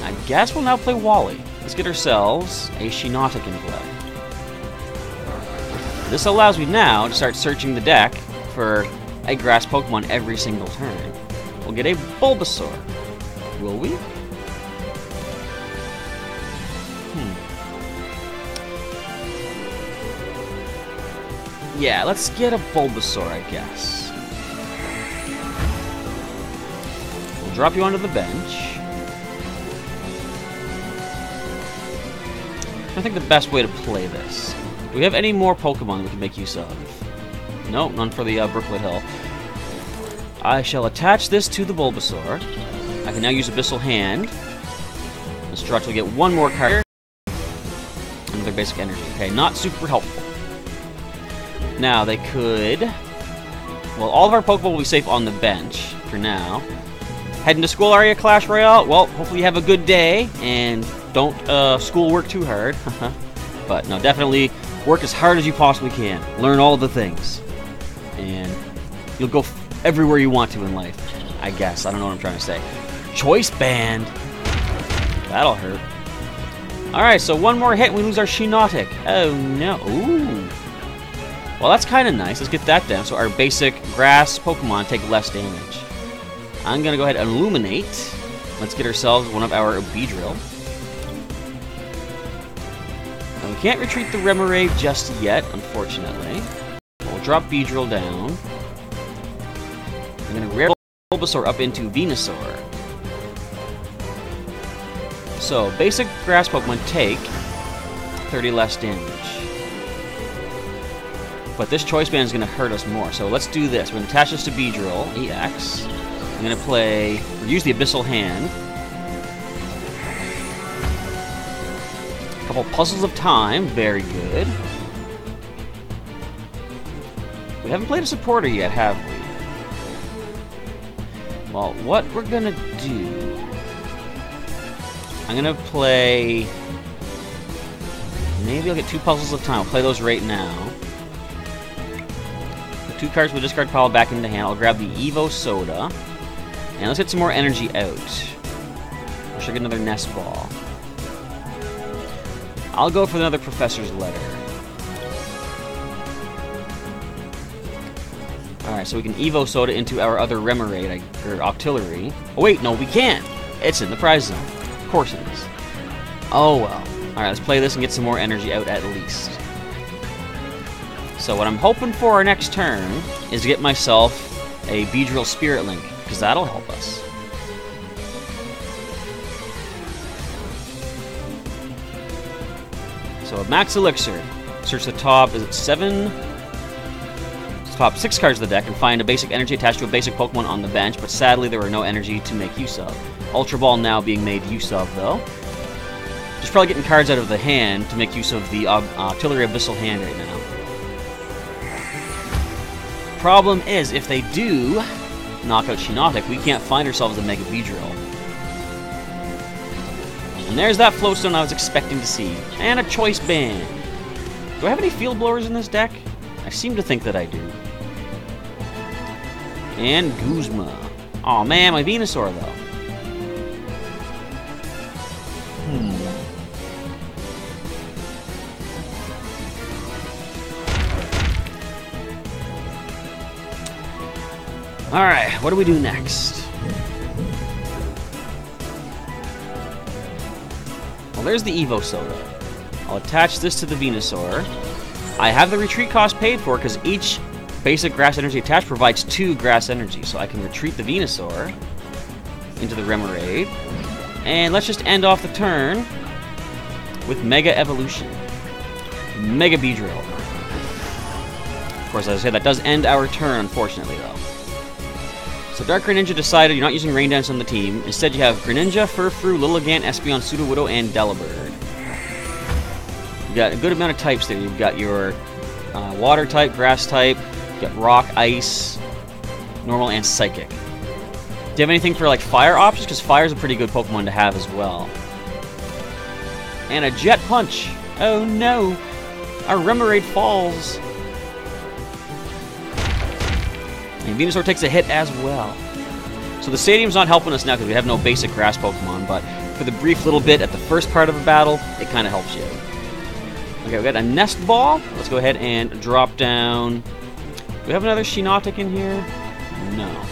I guess we'll now play Wally. Let's get ourselves a Shiinotic in play. This allows me now to start searching the deck for a grass Pokemon every single turn. We'll get a Bulbasaur. Will we? Yeah, let's get a Bulbasaur, I guess. We'll drop you onto the bench. I think the best way to play this. Do we have any more Pokemon we can make use of? Nope, none for the Brookwood Hill. I shall attach this to the Bulbasaur. I can now use Abyssal Hand. Destruct will get one more card. Another basic energy. Okay, not super helpful. Now, they could... Well, all of our Pokemon will be safe on the bench for now. Heading to school, are you, Clash Royale? Well, hopefully you have a good day, and don't school work too hard. But no, definitely work as hard as you possibly can. Learn all the things. And you'll go everywhere you want to in life, I guess. I don't know what I'm trying to say. Choice Band. That'll hurt. Alright, so one more hit and we lose our Shiinotic. Oh no. Ooh. Well, that's kind of nice. Let's get that down so our basic grass Pokemon take less damage. I'm going to go ahead and Illuminate. Let's get ourselves one of our Beedrill. Now, we can't retreat the Remoraid just yet, unfortunately. We'll drop Beedrill down. I'm going to rare Bulbasaur up into Venusaur. So, basic grass Pokemon take 30 less damage. But this Choice Band is going to hurt us more. So let's do this. We're going to attach this to Beedrill, EX. I'm going to use the Abyssal Hand. A couple Puzzles of Time, very good. We haven't played a supporter yet, have we? Well, what we're going to do... I'm going to play... Maybe I'll get 2 Puzzles of Time. I'll play those right now. 2 cards with discard pile back into hand. I'll grab the Evo Soda. And let's get some more energy out. I should get another Nest Ball. I'll go for another Professor's Letter. Alright, so we can Evo Soda into our other Remoraid, or Octillery. Oh wait, no, we can't! It's in the prize zone. Of course it is. Oh well. Alright, let's play this and get some more energy out at least. So what I'm hoping for our next turn is to get myself a Beedrill Spirit Link, because that'll help us. So a Max Elixir. Search the top, is it 7? Top 6 cards of the deck and find a basic energy attached to a basic Pokemon on the bench, but sadly there were no energy to make use of. Ultra Ball now being made use of, though. Just probably getting cards out of the hand to make use of the Octillery Abyssal Hand right now. Problem is, if they do knock out Shiinotic, we can't find ourselves a Mega Beedrill. And there's that floatstone I was expecting to see. And a choice band. Do I have any field blowers in this deck? I seem to think that I do. And Guzma. Aw, man, my Venusaur, though. Alright, what do we do next? Well, there's the Evo Soda. I'll attach this to the Venusaur. I have the retreat cost paid for because each basic grass energy attached provides 2 grass energy. So I can retreat the Venusaur into the Remoraid. And let's just end off the turn with Mega Evolution. Mega Beedrill. Of course, as I said, that does end our turn, unfortunately, though. So Dark Greninja decided you're not using Rain Dance on the team. Instead, you have Greninja, Furfrou, Lilligant, Espeon, Sudowoodo, and Delibird. You've got a good amount of types there. You've got your Water type, Grass type, you've got Rock, Ice, Normal, and Psychic. Do you have anything for like Fire options? Because Fire is a pretty good Pokemon to have as well. And a Jet Punch. Oh no! Our Remoraid falls. And Venusaur takes a hit as well. So the stadium's not helping us now because we have no basic grass Pokemon, but for the brief little bit at the first part of a battle, it kind of helps you out. Okay, we got a Nest Ball. Let's go ahead and drop down. Do we have another Shiinotic in here? No.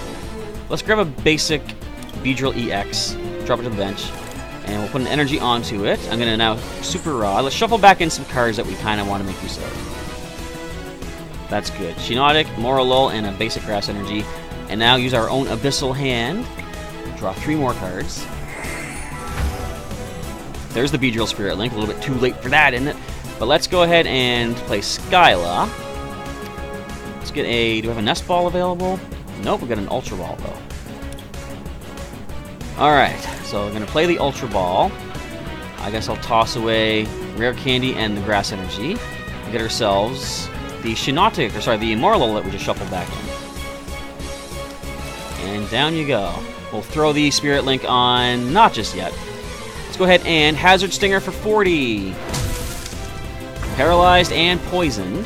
Let's grab a basic Beedrill EX, drop it to the bench, and we'll put an energy onto it. I'm going to now Super Rod. Let's shuffle back in some cards that we kind of want to make use of. That's good. Shiinotic, Morolol, and a basic grass energy. And now use our own Abyssal Hand. Draw 3 more cards. There's the Beedrill Spirit Link. A little bit too late for that, isn't it? But let's go ahead and play Skyla. Let's get a... Do we have a Nest Ball available? Nope, we got an Ultra Ball, though. Alright, so we're going to play the Ultra Ball. I guess I'll toss away Rare Candy and the Grass Energy. And get ourselves... the Shiinotic, or sorry, the Morolol that we just shuffled back in. And down you go. We'll throw the Spirit Link on, not just yet. Let's go ahead and Hazard Stinger for 40. Paralyzed and poisoned.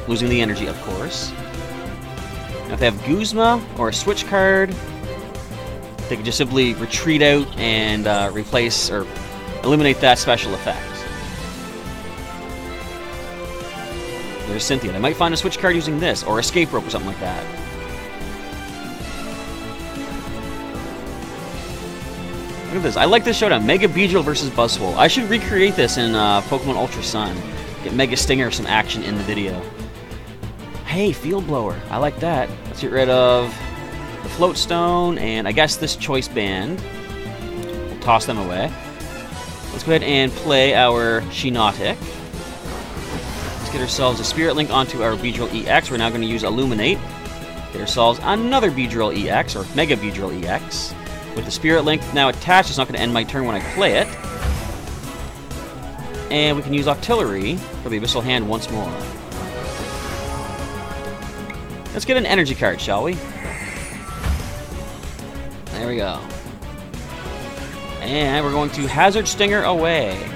Losing the energy, of course. Now if they have Guzma or a switch card, they can just simply retreat out and replace or eliminate that special effect. There's Cynthia. They might find a switch card using this, or Escape Rope or something like that. Look at this. I like this showdown. Mega Beedrill versus Buzzwole. I should recreate this in Pokemon Ultra Sun. Get Mega Stinger some action in the video. Hey, Field Blower. I like that. Let's get rid of the Float Stone, and I guess this Choice Band. We'll toss them away. Let's go ahead and play our Shiinotic. Get ourselves a Spirit Link onto our Beedrill EX. We're now going to use Illuminate. Get ourselves another Beedrill EX, or Mega Beedrill EX. With the Spirit Link now attached, it's not going to end my turn when I play it. And we can use Octillery for the Abyssal Hand once more. Let's get an energy card, shall we? There we go. And we're going to Hazard Stinger away.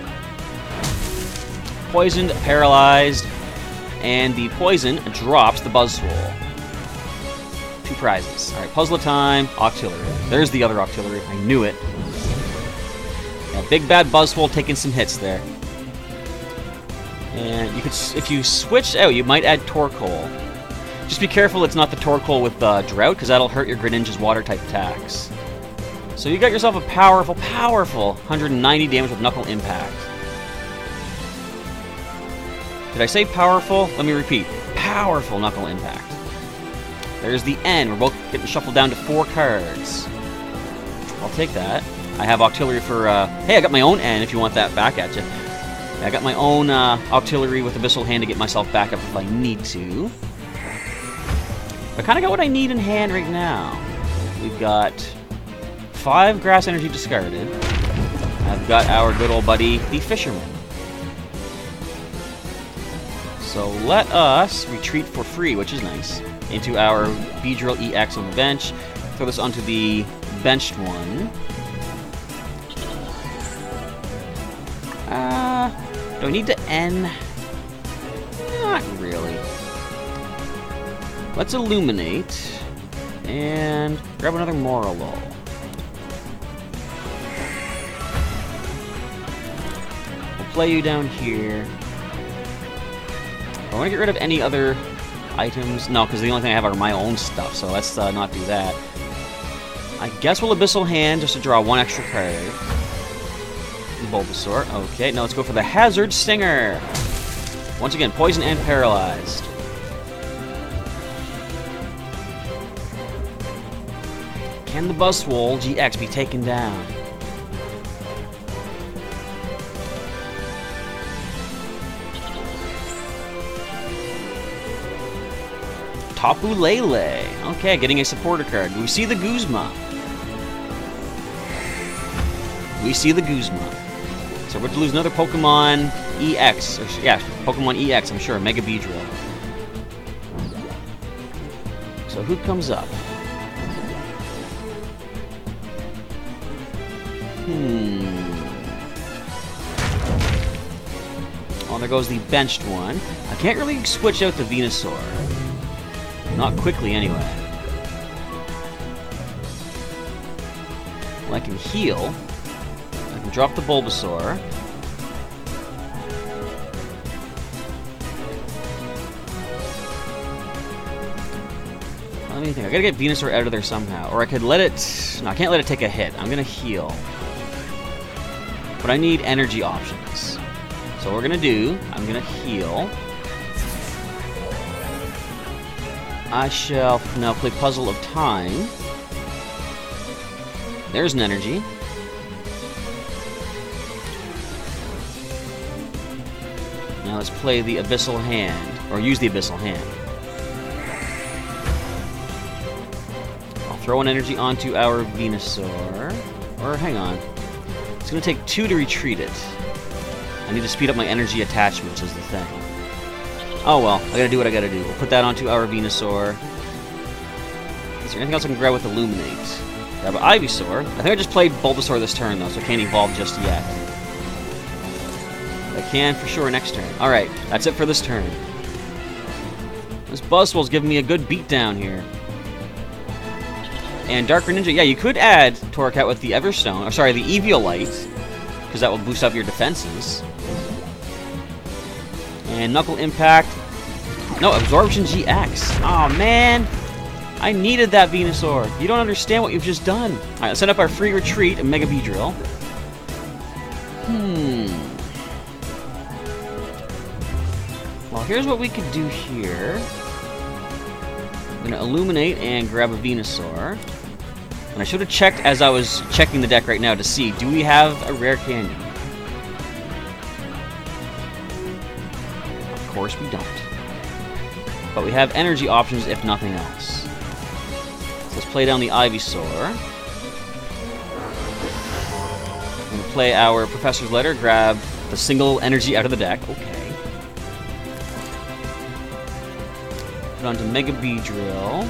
Poisoned, paralyzed, and the poison drops the Buzzwole. 2 prizes. Alright, Puzzle time, Octillery. There's the other Octillery. I knew it. Yeah, big bad Buzzwole taking some hits there. And you could, if you switch out, you might add Torkoal. Just be careful it's not the Torkoal with Drought, because that'll hurt your Greninja's Water-type attacks. So you got yourself a powerful, powerful 190 damage with Knuckle Impact. Did I say powerful? Let me repeat. Powerful Knuckle Impact. There's the N. We're both getting shuffled down to 4 cards. I'll take that. I have Octillery for... hey, I got my own N if you want that back at you. I got my own Octillery with Abyssal Hand to get myself back up if I need to. I kind of got what I need in hand right now. We've got 5 Grass Energy discarded. I've got our good old buddy, the Fisherman. So let us retreat for free, which is nice, into our Beedrill EX on the bench. Throw this onto the benched one. Do I need to N? Not really. Let's illuminate and grab another Moralo. We'll play you down here. I want to get rid of any other items. No, because the only thing I have are my own stuff, so let's not do that. I guess we'll Abyssal Hand just to draw one extra card. Bulbasaur. Okay, now let's go for the Hazard Stinger. Once again, poison and paralyzed. Can the Buzzwole GX be taken down? Tapu Lele. Okay, getting a supporter card. We see the Guzma. We see the Guzma. So we're to lose another Pokemon EX. Or, yeah, Pokemon EX, I'm sure. Mega Beedrill. So who comes up? Oh, there goes the benched one. I can't really switch out the Venusaur. Not quickly, anyway. Well, I can heal. I can drop the Bulbasaur. Let me think. I gotta get Venusaur out of there somehow. Or I could let it... No, I can't let it take a hit. I'm gonna heal. But I need energy options. So what we're gonna do, I'm gonna heal. I shall now play Puzzle of Time. There's an energy. Now let's play the Abyssal Hand, or use the Abyssal Hand. I'll throw an energy onto our Venusaur. Or hang on. It's going to take 2 to retreat it. I need to speed up my energy attachments is the thing. Oh well, I gotta do what I gotta do. We'll put that onto our Venusaur. Is there anything else I can grab with Illuminate? Grab an Ivysaur. I think I just played Bulbasaur this turn though, so I can't evolve just yet. But I can for sure next turn. Alright, that's it for this turn. This Buzzwole's giving me a good beatdown here. And Dark Ninja, yeah, you could add Torracat with the Everstone, or sorry, the Eviolite, because that will boost up your defenses. And Knuckle Impact. No, Absorption GX. Oh man, I needed that Venusaur. You don't understand what you've just done. Alright, let's set up our free retreat and Mega Beedrill. Well, here's what we could do here. I'm going to Illuminate and grab a Venusaur. And I should have checked as I was checking the deck right now to see, do we have a rare candy? Of course we don't. But we have energy options if nothing else. So let's play down the Ivysaur. I'm going to play our Professor's Letter, grab the single energy out of the deck. Okay. Put onto Mega Beedrill.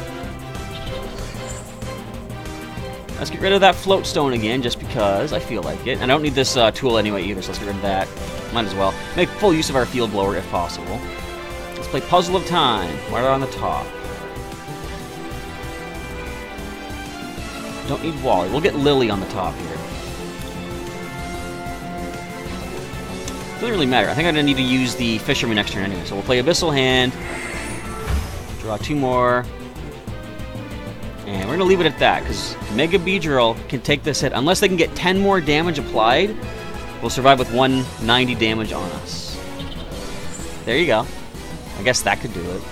Let's get rid of that Float Stone again, just because I feel like it. And I don't need this tool anyway either, so let's get rid of that. Might as well. Make full use of our Field Blower if possible. Let's play Puzzle of Time, right on the top. Don't need Wally. We'll get Lily on the top here. Doesn't really matter. I think I'm going to need to use the Fisherman next turn anyway. So we'll play Abyssal Hand. Draw 2 more. And we're going to leave it at that, because Mega Beedrill can take this hit. Unless they can get 10 more damage applied, we'll survive with 190 damage on us. There you go. I guess that could do it.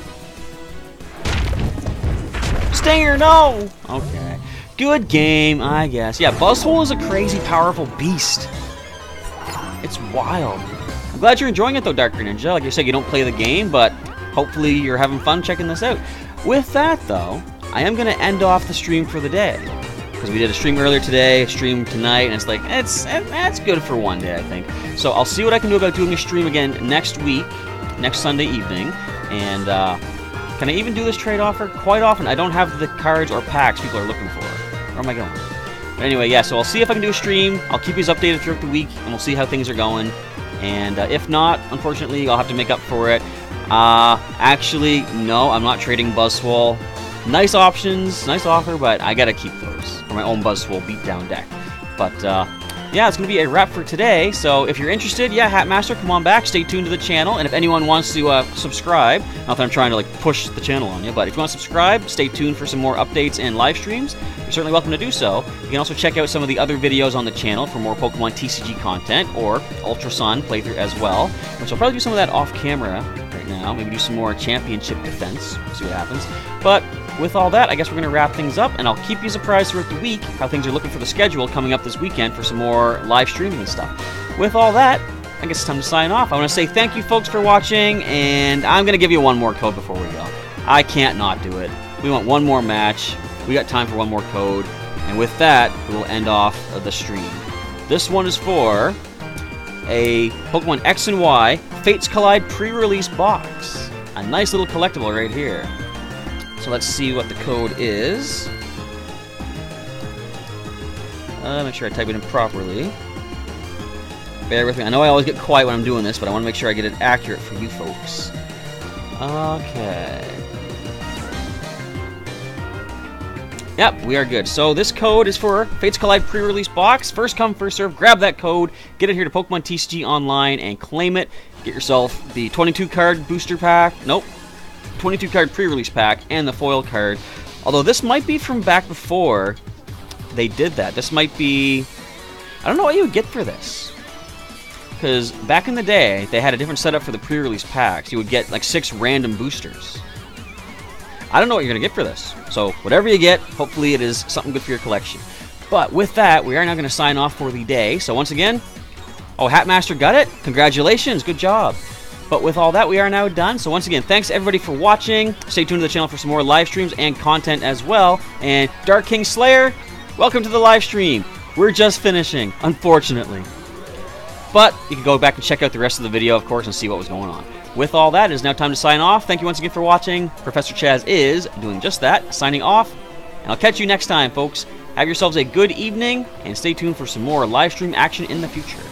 Stinger, no! Okay. Good game, I guess. Yeah, Buzzwole is a crazy, powerful beast. It's wild. I'm glad you're enjoying it, though, Darker Ninja. Like I said, you don't play the game, but hopefully you're having fun checking this out. With that, though, I am going to end off the stream for the day. Because we did a stream earlier today, a stream tonight, and it's like, that's good for one day, I think. So I'll see what I can do about doing a stream again next week, next Sunday evening. And can I even do this trade offer? Quite often, I don't have the cards or packs people are looking for. Where am I going? But anyway, yeah, so I'll see if I can do a stream. I'll keep you updated throughout the week, and we'll see how things are going. And if not, unfortunately, I'll have to make up for it. Actually, no, I'm not trading Buzzwole. Nice options, nice offer, but I gotta keep those for my own Buzzwole beatdown deck. But yeah, it's going to be a wrap for today. So if you're interested, yeah, Hatmaster, come on back. Stay tuned to the channel. And if anyone wants to subscribe, not that I'm trying to like push the channel on you, but if you want to subscribe, stay tuned for some more updates and live streams. You're certainly welcome to do so. You can also check out some of the other videos on the channel for more Pokemon TCG content or Ultra Sun playthrough as well. Which I'll probably do some of that off camera right now. Maybe do some more championship defense. See what happens. But with all that, I guess we're going to wrap things up, and I'll keep you surprised throughout the week how things are looking for the schedule coming up this weekend for some more live streaming and stuff. With all that, I guess it's time to sign off. I want to say thank you, folks, for watching, and I'm going to give you one more code before we go. I can't not do it. We want one more match. We got time for one more code, and with that, we'll end off the stream. This one is for a Pokemon X and Y Fates Collide pre-release box. A nice little collectible right here. So let's see what the code is. Make sure I type it in properly. Bear with me. I know I always get quiet when I'm doing this, but I want to make sure I get it accurate for you folks. Okay. Yep, we are good. So this code is for Fates Collide pre-release box. First come, first serve. Grab that code. Get it here to Pokemon TCG Online and claim it. Get yourself the 22 card booster pack. Nope. 22 card pre-release pack and the foil card. Although this might be from back before they did that. This might be... I don't know what you would get for this. Because back in the day, they had a different setup for the pre-release packs. You would get like 6 random boosters. I don't know what you're going to get for this. So whatever you get, hopefully it is something good for your collection. But with that, we are now going to sign off for the day. So once again, oh, Hatmaster got it? Congratulations, good job. But with all that, we are now done. So once again, thanks everybody for watching. Stay tuned to the channel for some more live streams and content as well. And Dark King Slayer, welcome to the live stream. We're just finishing, unfortunately. But you can go back and check out the rest of the video, of course, and see what was going on. With all that, it is now time to sign off. Thank you once again for watching. Professor Chaz is doing just that, signing off. And I'll catch you next time, folks. Have yourselves a good evening, and stay tuned for some more live stream action in the future.